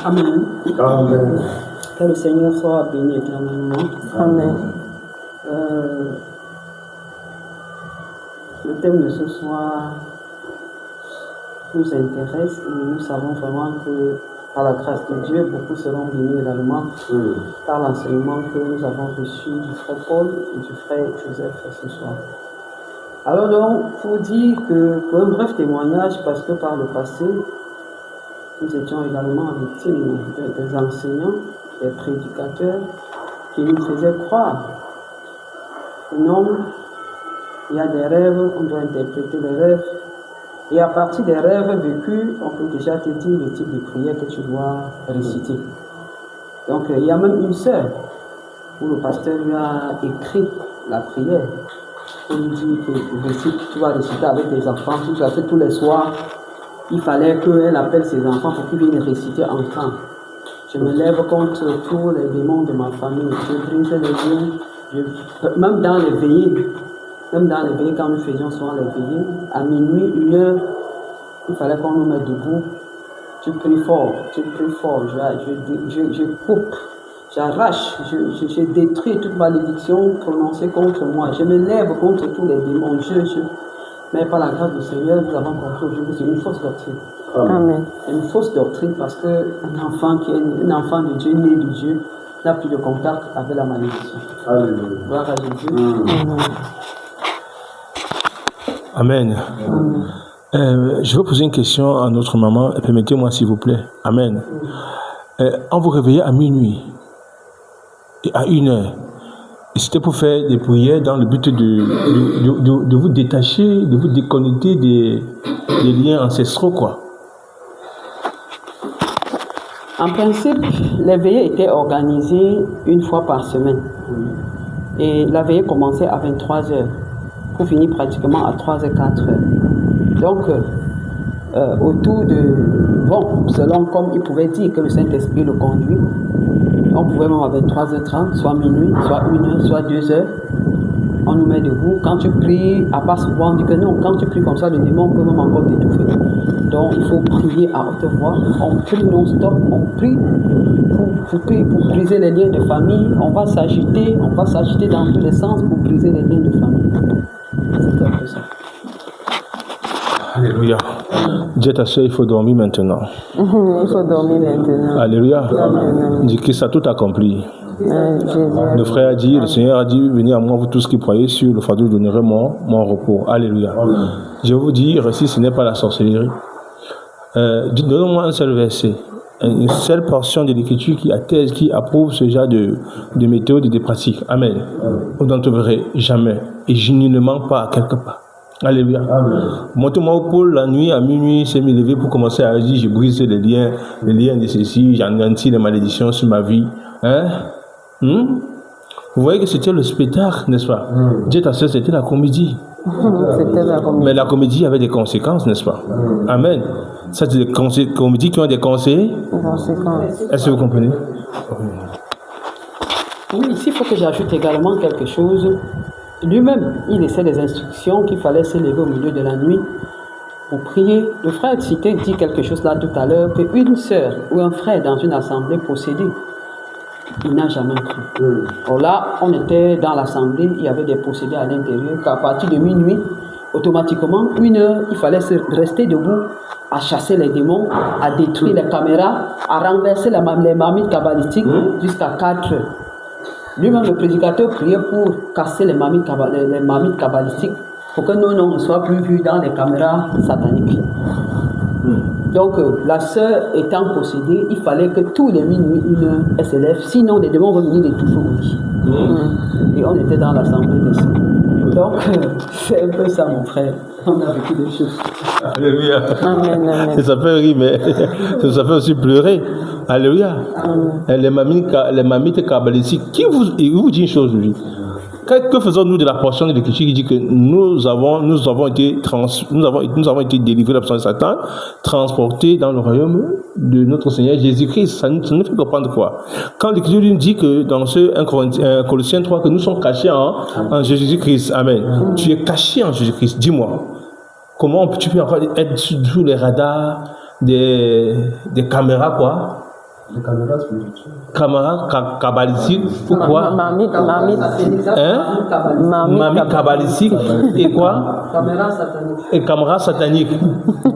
Amen. Amen. Que le Seigneur soit béni éternellement. Amen. Le thème de ce soir nous intéresse et nous savons vraiment que par la grâce de Dieu, beaucoup seront bénis également par l'enseignement que nous avons reçu du frère Paul et du frère Joseph ce soir. Alors donc, pour dire que, pour un bref témoignage, parce que par le passé, nous étions également victimes des enseignants, des prédicateurs qui nous faisaient croire que non, il y a des rêves, on doit interpréter les rêves, Et à partir des rêves vécus, on peut déjà te dire le type de prière que tu dois réciter. Donc il y a même une sœur où le pasteur lui a écrit la prière. On lui dit que tu vas réciter avec tes enfants, tu as fait tous les soirs. Il fallait qu'elle appelle ses enfants pour qu'ils viennent réciter ensemble. Je me lève contre tous les démons de ma famille. Je brise les liens. Même dans les veillées, quand nous faisions souvent les veillées, à minuit, 1h, il fallait qu'on nous mette debout. Tu pries fort, je coupe, j'arrache, je détruis toute malédiction prononcée contre moi. Je me lève contre tous les démons. Mais par la grâce du Seigneur, nous avons compris aujourd'hui que c'est une fausse doctrine. Amen. C'est une fausse doctrine parce qu'un enfant qui est un enfant de Dieu, né de Dieu, n'a plus de contact avec la malédiction. Gloire à Jésus. Amen. Je veux poser une question à notre maman. Permettez-moi s'il vous plaît. Amen. On vous réveillait à minuit et à 1h. Et c'était pour faire des prières dans le but de vous détacher, de vous déconnecter des liens ancestraux, quoi. En principe, les veillées étaient organisées une fois par semaine. Et la veillée commençait à 23h pour finir pratiquement à 3h, 4h. Donc, autour de... Bon, selon comme il pouvait dire que le Saint-Esprit le conduit, on pouvait même à 23h30, soit minuit, soit 1h, soit 2h. On nous met debout. Quand tu pries, à part souvent, on dit que non, quand tu pries comme ça, le démon peut même encore t'étouffer. Donc, il faut prier à haute voix. On prie non-stop, on prie pour briser les liens de famille. On va s'agiter dans tous les sens pour briser les liens de famille. C'est un peu ça. Alléluia. Dis à ta soeur, il faut dormir maintenant. Il faut dormir maintenant. Alléluia. Dis que ça tout accompli. Le frère a dit, le Seigneur a dit, venez à moi, vous tous qui croyez sur le fardeau, je donnerai mon repos. Alléluia. Je vais vous dire, si ce n'est pas la sorcellerie, donnez-moi un seul verset, une seule portion de l'écriture qui atteste, qui approuve ce genre de méthode et de pratique. Amen. Vous n'en trouverez jamais. Et je ne mens pas à quelque part. Alléluia. Montez-moi au pôle la nuit, à minuit, c'est me lever pour commencer à agir. Je brise les liens de ceci, j'anéantis les malédictions sur ma vie. Hein? Vous voyez que c'était le spectacle, n'est-ce pas? Dieu ta soeur, c'était la comédie. C'était la comédie. Mais la comédie avait des conséquences, n'est-ce pas? Amen. Ça, c'est des comédies qui ont des conséquences. Est-ce que vous comprenez? Oui, ici, il faut que j'ajoute également quelque chose. Lui-même, il laissait des instructions qu'il fallait se lever au milieu de la nuit pour prier. Le frère Cité dit quelque chose là tout à l'heure, qu'une sœur ou un frère dans une assemblée possédée, il n'a jamais cru. Or là, on était dans l'assemblée, il y avait des possédés à l'intérieur, qu'à partir de minuit, automatiquement, 1h, il fallait rester debout à chasser les démons, à détruire les caméras, à renverser les marmites kabbalistiques jusqu'à 4h. Lui-même, le prédicateur priait pour casser les marmites kabbalistiques pour que nos noms ne soient plus vus dans les caméras sataniques. Donc, la sœur étant possédée, il fallait que tous les minuit, 1h, elle se lève, sinon les démons vont venir les toucher au lit. Et on était dans l'assemblée des sœurs. Donc, c'est un peu ça, mon frère. On a vécu des choses. Alléluia. Amen, amen. Ça fait rire, mais ça fait aussi pleurer. Alléluia. Les mamites kabbalistiques, il vous dit une chose, lui. Que faisons-nous de la portion de l'Écriture qui dit que nous avons été délivrés de la puissance de Satan, transportés dans le royaume de notre Seigneur Jésus-Christ? Ça nous fait comprendre quoi? Quand l'Écriture nous dit que dans ce 1 Colossiens 3, que nous sommes cachés en Jésus-Christ. Amen. Tu es caché en Jésus-Christ. Dis-moi, comment tu peux encore être sous les radars des caméras, quoi? Les caméras spirituelles. Caméras kabbalistiques, pourquoi? Mamite kabbalistique et quoi? Caméra satanique. Et caméras sataniques.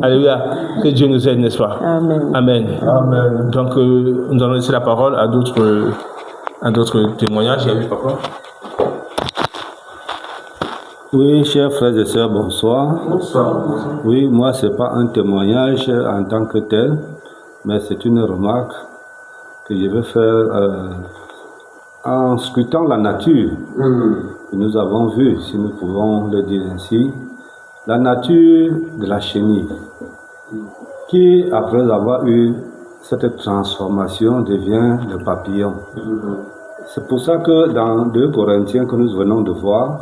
Alléluia. Que Dieu nous aide, n'est-ce pas? Amen. Amen. Amen. Donc, nous allons laisser la parole à d'autres témoignages. Il y a eu papa. Oui, chers frères et sœurs, bonsoir. Bonsoir. Oui, moi, ce n'est pas un témoignage en tant que tel, mais c'est une remarque que je vais faire en scrutant la nature que nous avons vue, si nous pouvons le dire ainsi, La nature de la chenille, qui après avoir eu cette transformation devient le papillon. C'est pour ça que dans 2 Corinthiens que nous venons de voir,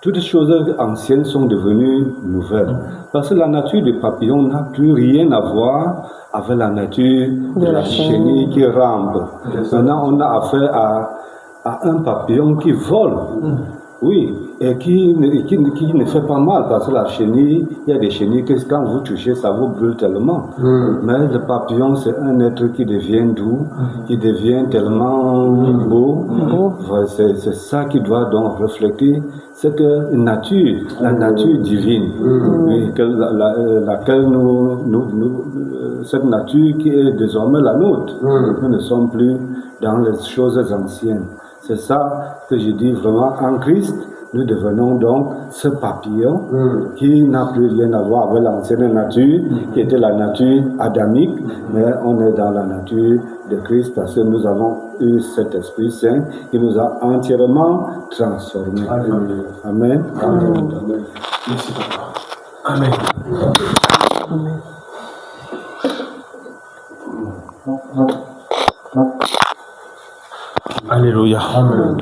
toutes les choses anciennes sont devenues nouvelles. Parce que la nature du papillon n'a plus rien à voir avec la nature de la chenille qui rampe. Maintenant, on a affaire à un papillon qui vole. Oui, et qui ne fait pas mal, parce que la chenille, il y a des chenilles que quand vous touchez, ça vous brûle tellement. Mais le papillon, c'est un être qui devient doux, qui devient tellement beau. C'est ça qui doit donc refléter cette nature, la nature divine, oui, laquelle cette nature qui est désormais la nôtre. Nous ne sommes plus dans les choses anciennes. C'est ça que je dis vraiment, en Christ, nous devenons donc ce papillon qui n'a plus rien à voir avec l'ancienne nature, qui était la nature adamique, mais on est dans la nature de Christ parce que nous avons eu cet Esprit Saint qui nous a entièrement transformés. Amen. Amen. Amen. Merci, papa. Amen. Alléluia. Amen.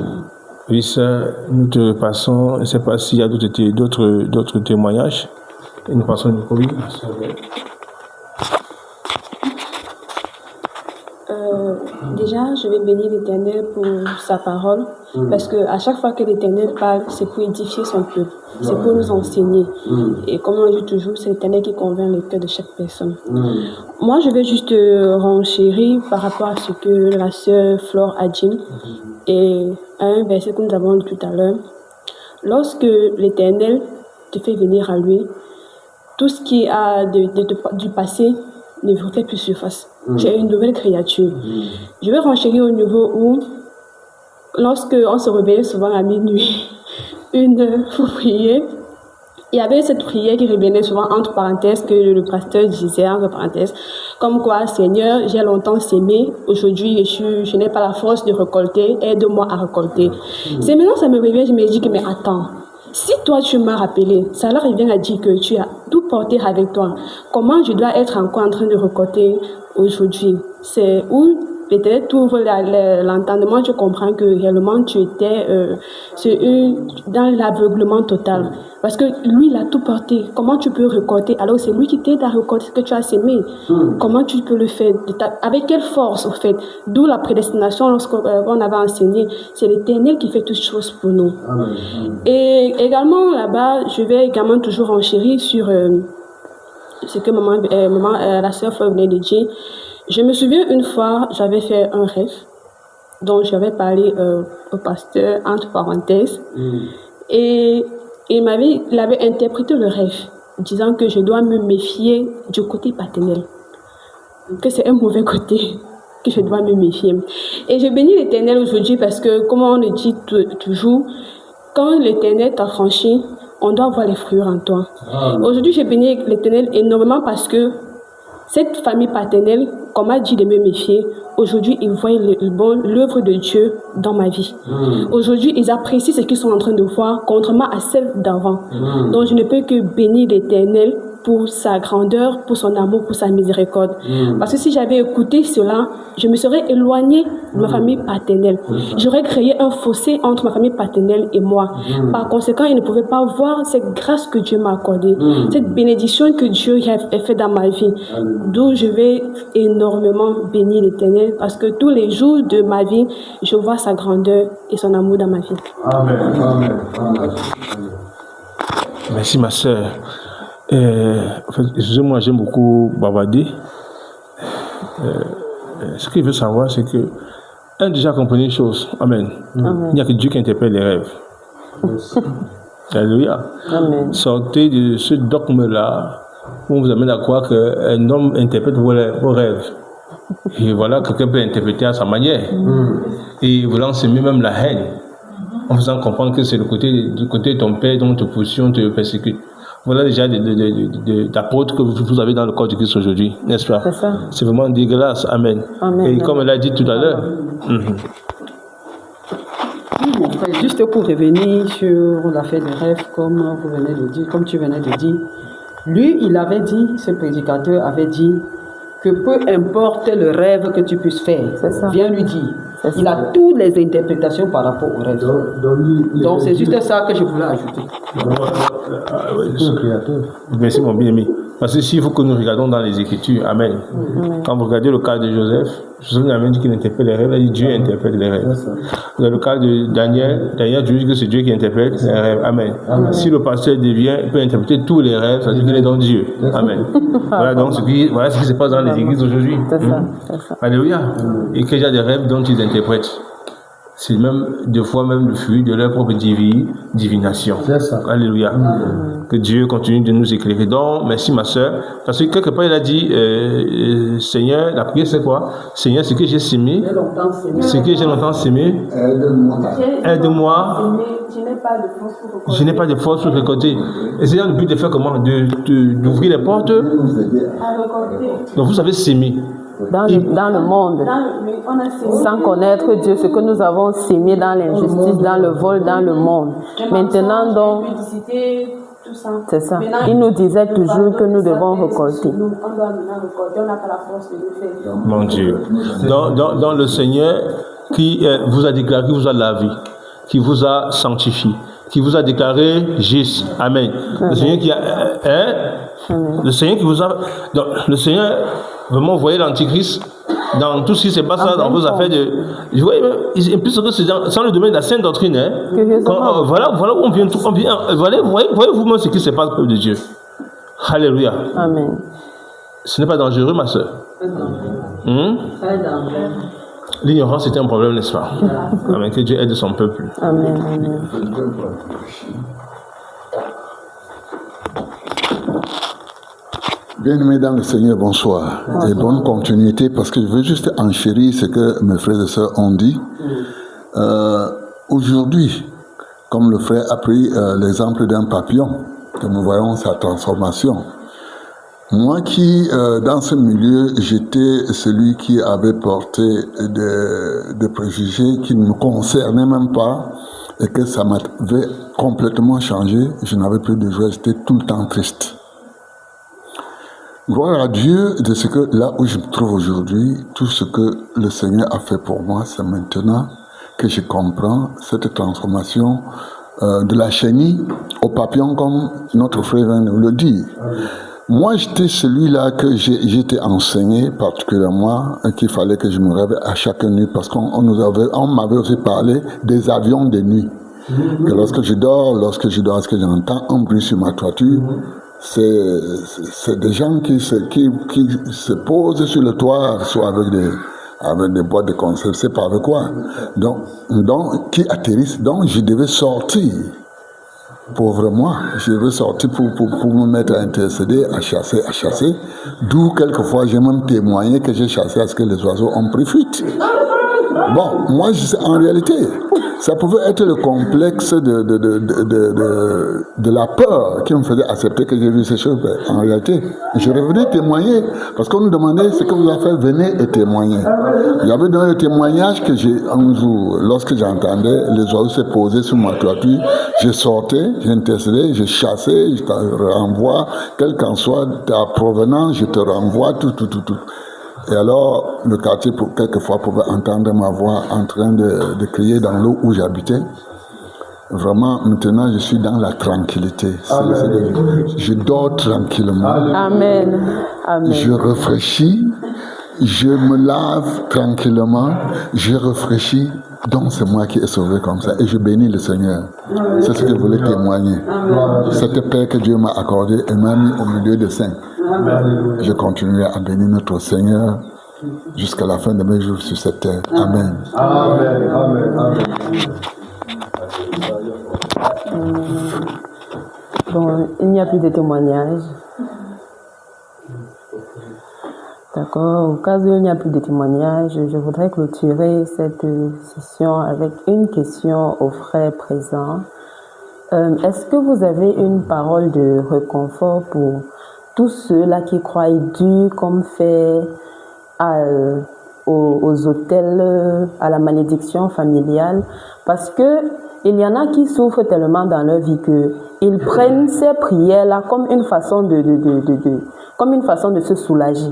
Oui, ça, nous te passons, je ne sais pas s'il y a d'autres témoignages. Et nous passons au micro. Déjà, je vais bénir l'Éternel pour sa parole, parce que à chaque fois que l'Éternel parle, c'est pour édifier son peuple, c'est pour nous enseigner. Et comme on dit toujours, c'est l'Éternel qui convainc le cœur de chaque personne. Moi, je vais juste renchérir par rapport à ce que la sœur Flore a dit, et à un verset que nous avons lu tout à l'heure. Lorsque l'Éternel te fait venir à lui, tout ce qui a du passé ne vous fait plus surface. Tu es une nouvelle créature. Je vais renchérir au niveau où, lorsque on se réveillait souvent à minuit, pour prier, il y avait cette prière qui revenait souvent entre parenthèses, que le pasteur disait entre parenthèses, comme quoi, Seigneur, j'ai longtemps sémé, aujourd'hui je n'ai pas la force de récolter, aide-moi à récolter. C'est maintenant ça me revient, je me dis que mais attends, si toi tu m'as rappelé, ça leur revient à dire que tu as tout porté avec toi. Comment je dois être encore en train de récolter aujourd'hui? C'est où peut-être tu ouvres l'entendement, tu comprends que réellement tu étais dans l'aveuglement total. Parce que lui, il a tout porté. Comment tu peux récolter alors c'est lui qui t'aide à récolter ce que tu as sémé? Comment tu peux le faire? Avec quelle force, au fait? D'où la prédestination, lorsqu'on avait enseigné, c'est l'Éternel qui fait toutes choses pour nous. Et également, là-bas, je vais également toujours enchérir sur ce que la sœur Flore venait de dire. Je me souviens une fois, j'avais fait un rêve dont j'avais parlé au pasteur, entre parenthèses, et il avait interprété le rêve, disant que je dois me méfier du côté paternel, que c'est un mauvais côté, que je dois me méfier. Et je bénis l'Éternel aujourd'hui parce que, comme on le dit toujours, quand l'Éternel t'a franchi, on doit voir les fruits en toi. Aujourd'hui, je bénis l'Éternel énormément parce que cette famille paternelle, comme a dit de me méfier, aujourd'hui, ils voient l'œuvre de Dieu dans ma vie. Aujourd'hui, ils apprécient ce qu'ils sont en train de voir, contrairement à celle d'avant. Donc, je ne peux que bénir l'Éternel pour sa grandeur, pour son amour, pour sa miséricorde. Parce que si j'avais écouté cela, je me serais éloignée de ma famille paternelle. J'aurais créé un fossé entre ma famille paternelle et moi. Par conséquent, ils ne pouvaient pas voir cette grâce que Dieu m'a accordée, cette bénédiction que Dieu a fait dans ma vie. D'où je vais énormément bénir l'Éternel, parce que tous les jours de ma vie, je vois sa grandeur et son amour dans ma vie. Amen. Amen. Amen. Merci ma sœur. En fait, excusez-moi, j'aime beaucoup bavarder. Ce qu'il veut savoir, c'est que, déjà compris une chose. Amen. Amen. Il n'y a que Dieu qui interprète les rêves. Alléluia. Amen. Sortez de ce dogme-là où on vous amène à croire qu'un homme interprète vos rêves. Et voilà, quelqu'un peut interpréter à sa manière. Et voulant semer même la haine, en faisant comprendre que c'est du côté de ton père dont te position te persécute. Voilà déjà d'apôtres que vous avez dans le corps de Christ aujourd'hui, n'est-ce pas? C'est ça. C'est vraiment dégueulasse. Amen. Amen. Et comme elle a dit tout à l'heure, Enfin, juste pour revenir sur l'affaire des rêves, comme vous venez de dire, comme tu venais de dire, lui, il avait dit, ce prédicateur avait dit, que peu importe le rêve que tu puisses faire, viens lui dire. Il a toutes les interprétations par rapport au rêve. Donc c'est juste ça que je voulais ajouter. Merci mon bien-aimé. Parce que s'il faut que nous regardons dans les Écritures, Amen. Quand vous regardez le cas de Joseph, Joseph n'a même dit qu'il interprète les rêves, il a dit Dieu interprète les rêves. Dans le cas de Daniel, Dieu dit que c'est Dieu qui interprète les rêves. Amen. Si le pasteur il peut interpréter tous les rêves, ça veut dire qu'il est dans Dieu. Amen. Voilà donc voilà ce qui se passe dans les églises aujourd'hui. Alléluia. Et qu'il y a des rêves dont ils interprètent. C'est même des fois même le fruit de leur propre divination. Alléluia. Que Dieu continue de nous éclairer. Donc, merci ma soeur. Parce que quelque part, il a dit, Seigneur, la prière c'est quoi? Seigneur, ce que j'ai sémé, ce que j'ai longtemps sémé, aide-moi. Je n'ai pas de force pour récolter. Et c'est dans le but de faire comment? D'ouvrir les portes. Donc, vous savez s'aimer. Dans le monde, sans connaître Dieu, ce que nous avons sémé dans l'injustice, dans le vol, dans le monde. Maintenant, donc, c'est ça. Il nous disait toujours que nous devons récolter. Mon Dieu. Dans le Seigneur qui vous a déclaré, qui vous a lavé, qui vous a sanctifié, qui vous a déclaré juste. Amen. Le Seigneur qui a... le Seigneur qui vous a... Donc, le Seigneur... Vraiment, vous voyez l'Antichrist dans tout ce qui se passe là, dans vos affaires de... Vous voyez, plus que c'est dans le domaine de la sainte doctrine. Voilà où on vient. Voyez vous-même ce qui se passe, peuple de Dieu. Alléluia. Amen. Ce n'est pas dangereux, ma soeur. L'ignorance est un problème, n'est-ce pas? Amen. Que Dieu aide son peuple. Amen. Amen. Bien-aimés dans le Seigneur, bonsoir. Et bonne continuité, parce que je veux juste enchérir ce que mes frères et sœurs ont dit. Aujourd'hui, comme le frère a pris l'exemple d'un papillon, que nous voyons sa transformation. Moi qui, dans ce milieu, j'étais celui qui avait porté des préjugés qui ne me concernaient même pas, et que ça m'avait complètement changé. Je n'avais plus de joie, j'étais tout le temps triste. Gloire à Dieu de ce que là où je me trouve aujourd'hui, tout ce que le Seigneur a fait pour moi, c'est maintenant que je comprends cette transformation de la chenille au papillon, comme notre frère vient de le dire. Moi, j'étais celui-là que j'étais enseigné particulièrement, qu'il fallait que je me réveille à chaque nuit, parce qu'on m'avait aussi parlé des avions de nuit. Que lorsque je dors, est-ce que j'entends un bruit sur ma toiture, c'est des gens qui se posent sur le toit, soit avec des boîtes de conserve, c'est pas avec quoi. Donc, qui atterrissent. Donc, je devais sortir. Pauvre moi, je devais sortir pour me mettre à intercéder, à chasser. D'où, quelquefois, j'ai même témoigné que j'ai chassé à ce que les oiseaux ont pris fuite. Bon, moi, en réalité, ça pouvait être le complexe de la peur qui me faisait accepter que j'ai vu ces choses. En réalité, je revenais témoigner, parce qu'on nous demandait ce que vous avez fait, venez et témoigner. J'avais donné le témoignage que un jour, lorsque j'entendais les oiseaux se poser sur ma toiture, je sortais, j'intercédais, je chassais, je te renvoie, quelle qu'en soit ta provenance, je te renvoie, tout. Et alors, le quartier, quelquefois, pouvait entendre ma voix en train de crier dans l'eau où j'habitais. Vraiment, maintenant, je suis dans la tranquillité. Je dors tranquillement. Amen. Amen. Je réfléchis, je me lave tranquillement, je réfléchis. Donc, c'est moi qui ai sauvé comme ça. Et je bénis le Seigneur. C'est ce que je voulais témoigner. Cette paix que Dieu m'a accordée et m'a mis au milieu des saints. Je continuerai à bénir notre Seigneur jusqu'à la fin de mes jours sur cette terre. Amen. Amen. Amen. Amen. Bon, il n'y a plus de témoignages. D'accord. Au cas où il n'y a plus de témoignages, je voudrais clôturer cette session avec une question aux frères présents. Est-ce que vous avez une parole de réconfort pour tous ceux-là qui croient dur comme fait aux autels, à la malédiction familiale? Parce que il y en a qui souffrent tellement dans leur vie qu'ils prennent ces prières-là comme une façon comme une façon de se soulager,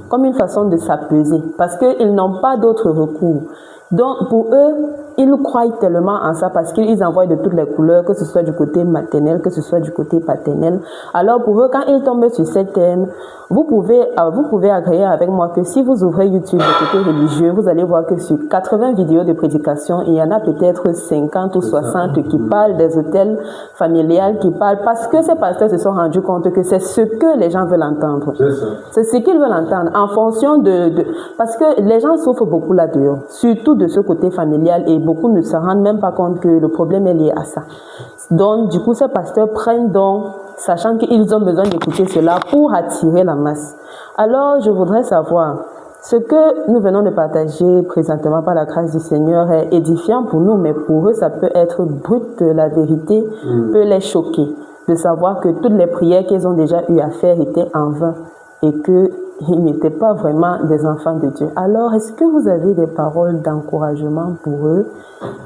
comme une façon de s'apaiser, parce qu'ils n'ont pas d'autre recours. Donc, pour eux, ils croient tellement en ça parce qu'ils envoient de toutes les couleurs, que ce soit du côté maternel, que ce soit du côté paternel. Alors, pour eux, quand ils tombent sur ces thèmes, vous pouvez agréer avec moi que si vous ouvrez YouTube du côté religieux, vous allez voir que sur 80 vidéos de prédication, il y en a peut-être 50 ou 60 qui parlent des hôtels familiales, qui parlent parce que ces pasteurs se sont rendus compte que c'est ce que les gens veulent entendre. C'est ce qu'ils veulent entendre en fonction parce que les gens souffrent beaucoup là-dehors, surtout de ce côté familial, et beaucoup ne se rendent même pas compte que le problème est lié à ça. Donc, du coup, ces pasteurs prennent donc, sachant qu'ils ont besoin d'écouter cela pour attirer la masse. Alors, je voudrais savoir, ce que nous venons de partager présentement par la grâce du Seigneur est édifiant pour nous, mais pour eux, ça peut être brut. La vérité peut les choquer de savoir que toutes les prières qu'ils ont déjà eu à faire étaient en vain et qu'ils n'étaient pas vraiment des enfants de Dieu. Alors, est-ce que vous avez des paroles d'encouragement pour eux?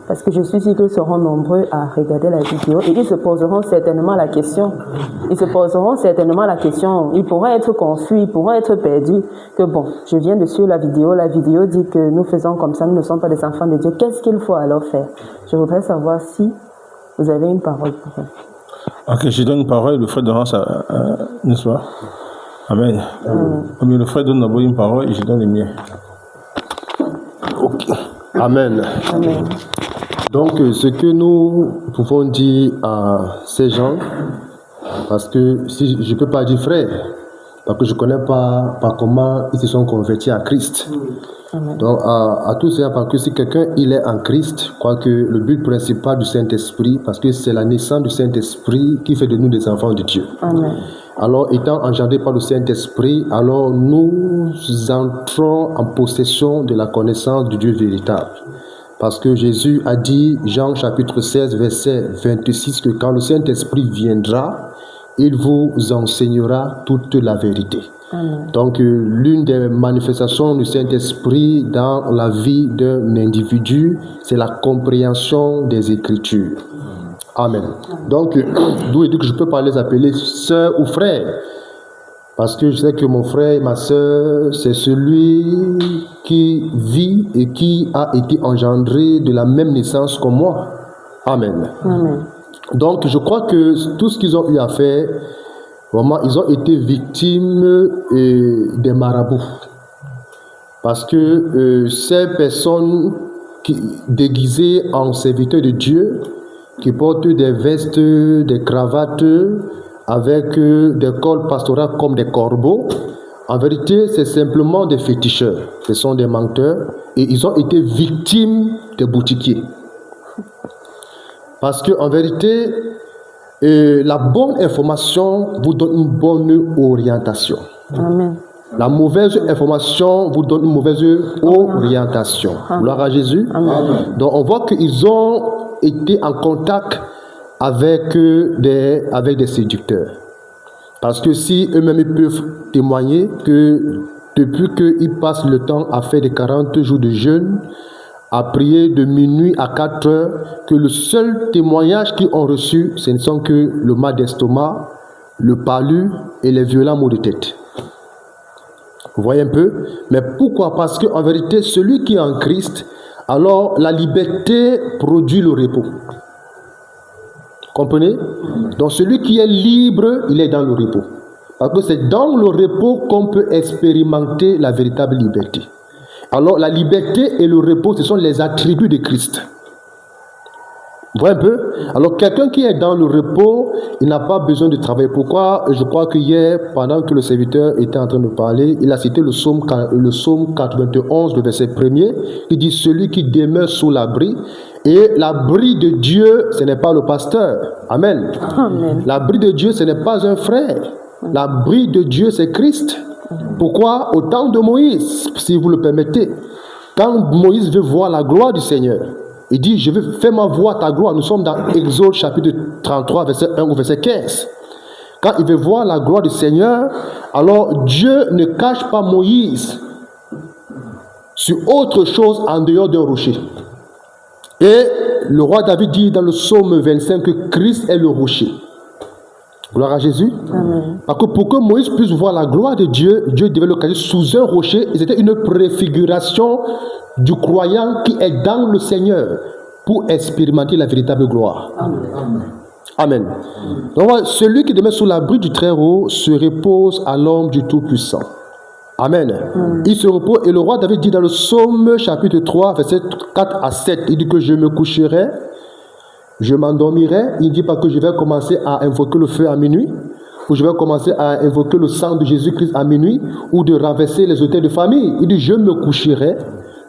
Parce que je suis sûre qu'ils seront nombreux à regarder la vidéo et ils se poseront certainement la question. Ils pourront être confus, ils pourront être perdus. Que bon, je viens de suivre la vidéo dit que nous faisons comme ça, nous ne sommes pas des enfants de Dieu. Qu'est-ce qu'il faut alors faire? Je voudrais savoir si vous avez une parole pour eux. Ok, je donne une parole, le frère Dorance, n'est-ce pas? Amen. Mais le frère donne d'abord une parole et je donne le mien. Ok. Amen. Amen. Donc, ce que nous pouvons dire à ces gens, parce que si je ne peux pas dire frère, parce que je ne connais pas comment ils se sont convertis à Christ. Amen. Donc, à tous ces gens, parce que si quelqu'un il est en Christ, crois que le but principal du Saint-Esprit, parce que c'est la naissance du Saint-Esprit qui fait de nous des enfants de Dieu. Amen. Alors, étant engendrés par le Saint-Esprit, alors nous entrons en possession de la connaissance du Dieu véritable. Parce que Jésus a dit, Jean chapitre 16, verset 26, que quand le Saint-Esprit viendra, il vous enseignera toute la vérité. Amen. Donc, l'une des manifestations du Saint-Esprit dans la vie d'un individu, c'est la compréhension des Écritures. Amen. Donc, d'où il dit que je peux pas les appeler sœurs ou frères. Parce que je sais que mon frère et ma sœur, c'est celui qui vit et qui a été engendré de la même naissance que moi. Amen. Amen. Donc, je crois que tout ce qu'ils ont eu à faire, vraiment, ils ont été victimes des marabouts. Parce que ces personnes déguisées en serviteurs de Dieu, qui portent des vestes, des cravates, avec des cols pastoraux comme des corbeaux, en vérité, c'est simplement des féticheurs. Ce sont des menteurs et ils ont été victimes des boutiquiers. Parce qu'en vérité, la bonne information vous donne une bonne orientation. Amen. La mauvaise information vous donne une mauvaise orientation. Gloire à Jésus. Amen. Donc on voit qu'ils ont été en contact avec des séducteurs. Parce que si eux-mêmes ils peuvent témoigner que depuis qu'ils passent le temps à faire des 40 jours de jeûne, à prier de minuit à 4 heures, que le seul témoignage qu'ils ont reçu, ce ne sont que le mal d'estomac, le palu et les violents maux de tête. Vous voyez un peu? Mais pourquoi? Parce qu'en vérité, celui qui est en Christ, alors la liberté produit le repos. Comprenez? Donc celui qui est libre, il est dans le repos. Parce que c'est dans le repos qu'on peut expérimenter la véritable liberté. Alors la liberté et le repos, ce sont les attributs de Christ. Vous voyez un peu? Alors quelqu'un qui est dans le repos, il n'a pas besoin de travailler. Pourquoi? Je crois que hier, pendant que le serviteur était en train de parler, il a cité le psaume 91, le verset 1er, qui dit « Celui qui demeure sous l'abri ». Et l'abri de Dieu, ce n'est pas le pasteur. Amen. Amen. L'abri de Dieu, ce n'est pas un frère. L'abri de Dieu, c'est Christ. Pourquoi? Au temps de Moïse, si vous le permettez, quand Moïse veut voir la gloire du Seigneur, il dit, je vais faire ma voix ta gloire. Nous sommes dans Exode chapitre 33, verset 1 ou verset 15. Quand il veut voir la gloire du Seigneur, alors Dieu ne cache pas Moïse sur autre chose en dehors d'un rocher. Et le roi David dit dans le psaume 25 que Christ est le rocher. Gloire à Jésus. Amen. Parce que pour que Moïse puisse voir la gloire de Dieu, Dieu devait le cacher sous un rocher. Et c'était une préfiguration du croyant qui est dans le Seigneur pour expérimenter la véritable gloire. Amen. Donc, celui qui demeure sous l'abri du Très-Haut se repose à l'ombre du Tout-Puissant. Amen. Il se repose, et le roi David dit dans le psaume chapitre 3, versets 4 à 7, il dit que je me coucherai, je m'endormirai. Il ne dit pas que je vais commencer à invoquer le feu à minuit, ou je vais commencer à invoquer le sang de Jésus-Christ à minuit, ou de renverser les autels de famille. Il dit je me coucherai,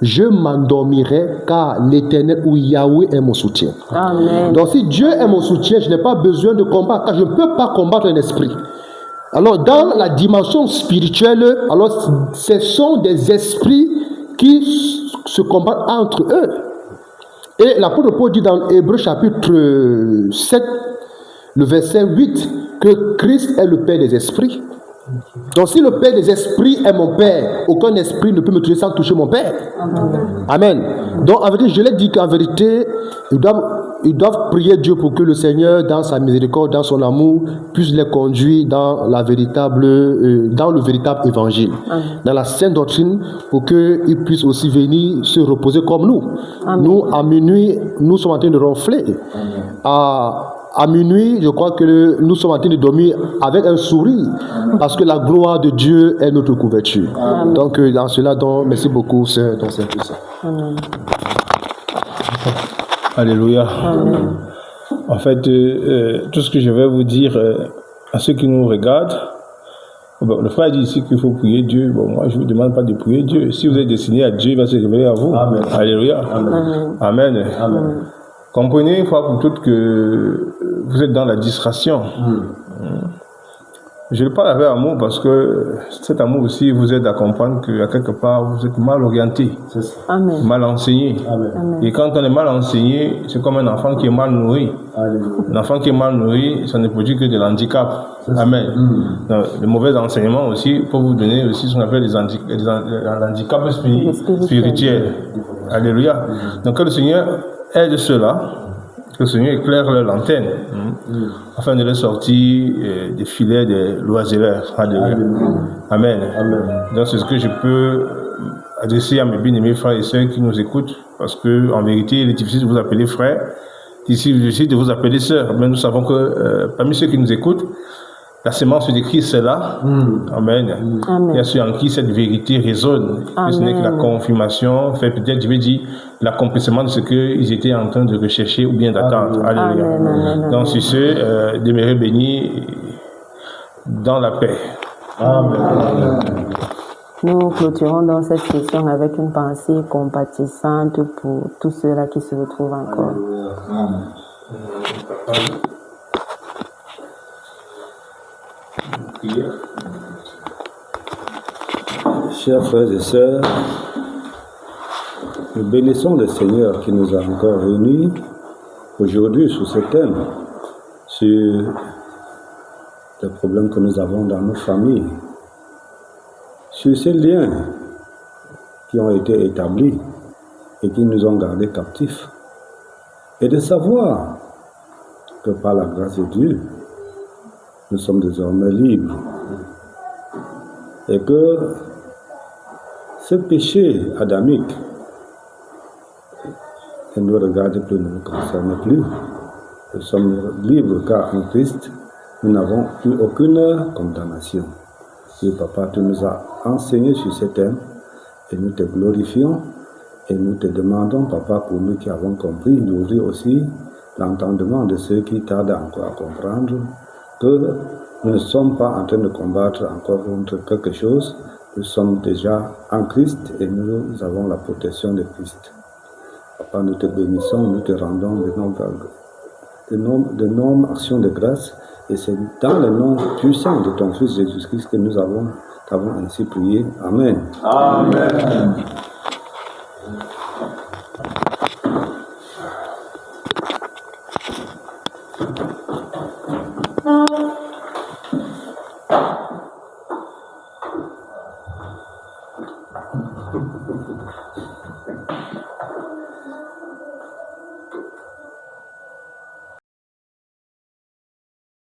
je m'endormirai, car l'Éternel ou Yahweh est mon soutien. Amen. Donc si Dieu est mon soutien, je n'ai pas besoin de combattre, car je ne peux pas combattre un esprit. Alors dans la dimension spirituelle, alors ce sont des esprits qui se combattent entre eux. Et l'apôtre Paul dit dans Hébreux chapitre 7, le verset 8, que Christ est le Père des esprits. Donc si le Père des esprits est mon Père, aucun esprit ne peut me toucher sans toucher mon Père. Amen. Donc en vérité, je l'ai dit qu'en vérité, ils doivent prier Dieu pour que le Seigneur, dans sa miséricorde, dans son amour, puisse les conduire dans le véritable évangile, dans la sainte doctrine, pour qu'ils puissent aussi venir se reposer comme nous. Amen. Nous, à minuit, nous sommes en train de ronfler. À minuit, je crois que nous sommes en train de dormir avec un sourire, parce que la gloire de Dieu est notre couverture. Amen. Donc, dans cela, donc, merci beaucoup, Seigneur, ton Saint-Esprit. Amen. Alléluia. Amen. En fait, tout ce que je vais vous dire à ceux qui nous regardent, bon, le frère dit ici qu'il faut prier Dieu. Bon, moi, je ne vous demande pas de prier Dieu. Si vous êtes destiné à Dieu, il va se révéler à vous. Amen. Alléluia. Amen. Amen. Amen. Comprenez une fois pour toutes que vous êtes dans la distraction. Je le parle avec amour parce que cet amour aussi vous aide à comprendre qu'à quelque part vous êtes mal orienté, Amen. Mal enseigné. Amen. Et quand on est mal enseigné, c'est comme un enfant qui est mal nourri. Un enfant qui est mal nourri, ça ne produit que de l'handicap. Amen. Donc, le mauvais enseignement aussi peut vous donner aussi ce qu'on appelle l'handicap spirituel. Alléluia. Donc que le Seigneur aide ceux-là, que le Seigneur éclaire leur lanterne, afin de les sortir des filets des loiseleurs. Alléluia. Amen. Amen. Donc c'est ce que je peux adresser à mes bien-aimés frères et sœurs qui nous écoutent, parce que en vérité, il est difficile de vous appeler frères, difficile de vous appeler sœurs, mais nous savons que parmi ceux qui nous écoutent, la sémence de Christ est là. Amen. Amen. Il y a ceux en qui cette vérité résonne. Ce n'est que la confirmation, fait peut-être, je vais dire, l'accomplissement de ce qu'ils étaient en train de rechercher ou bien d'attendre. Alléluia. Amen. Donc, sur ce, demeurez bénis dans la paix. Amen. Amen. Nous clôturons dans cette session avec une pensée compatissante pour tous ceux-là qui se retrouvent encore. Amen. Chers frères et sœurs, nous bénissons le Seigneur qui nous a encore réunis aujourd'hui sous ce thème sur les problèmes que nous avons dans nos familles, sur ces liens qui ont été établis et qui nous ont gardés captifs, et de savoir que par la grâce de Dieu, nous sommes désormais libres. Et que ce péché adamique ne nous regarde plus, ne nous concerne plus. Nous sommes libres car en Christ, nous n'avons plus aucune condamnation. Dieu, Papa, tu nous as enseigné sur ce thème et nous te glorifions et nous te demandons, Papa, pour nous qui avons compris, d'ouvrir aussi l'entendement de ceux qui tardent encore à comprendre que nous ne sommes pas en train de combattre encore contre quelque chose. Nous sommes déjà en Christ et nous avons la protection de Christ. Papa, nous te bénissons, nous te rendons de nombreuses actions de grâce. Et c'est dans le nom puissant de ton Fils Jésus-Christ que nous t'avons ainsi prié. Amen. Amen.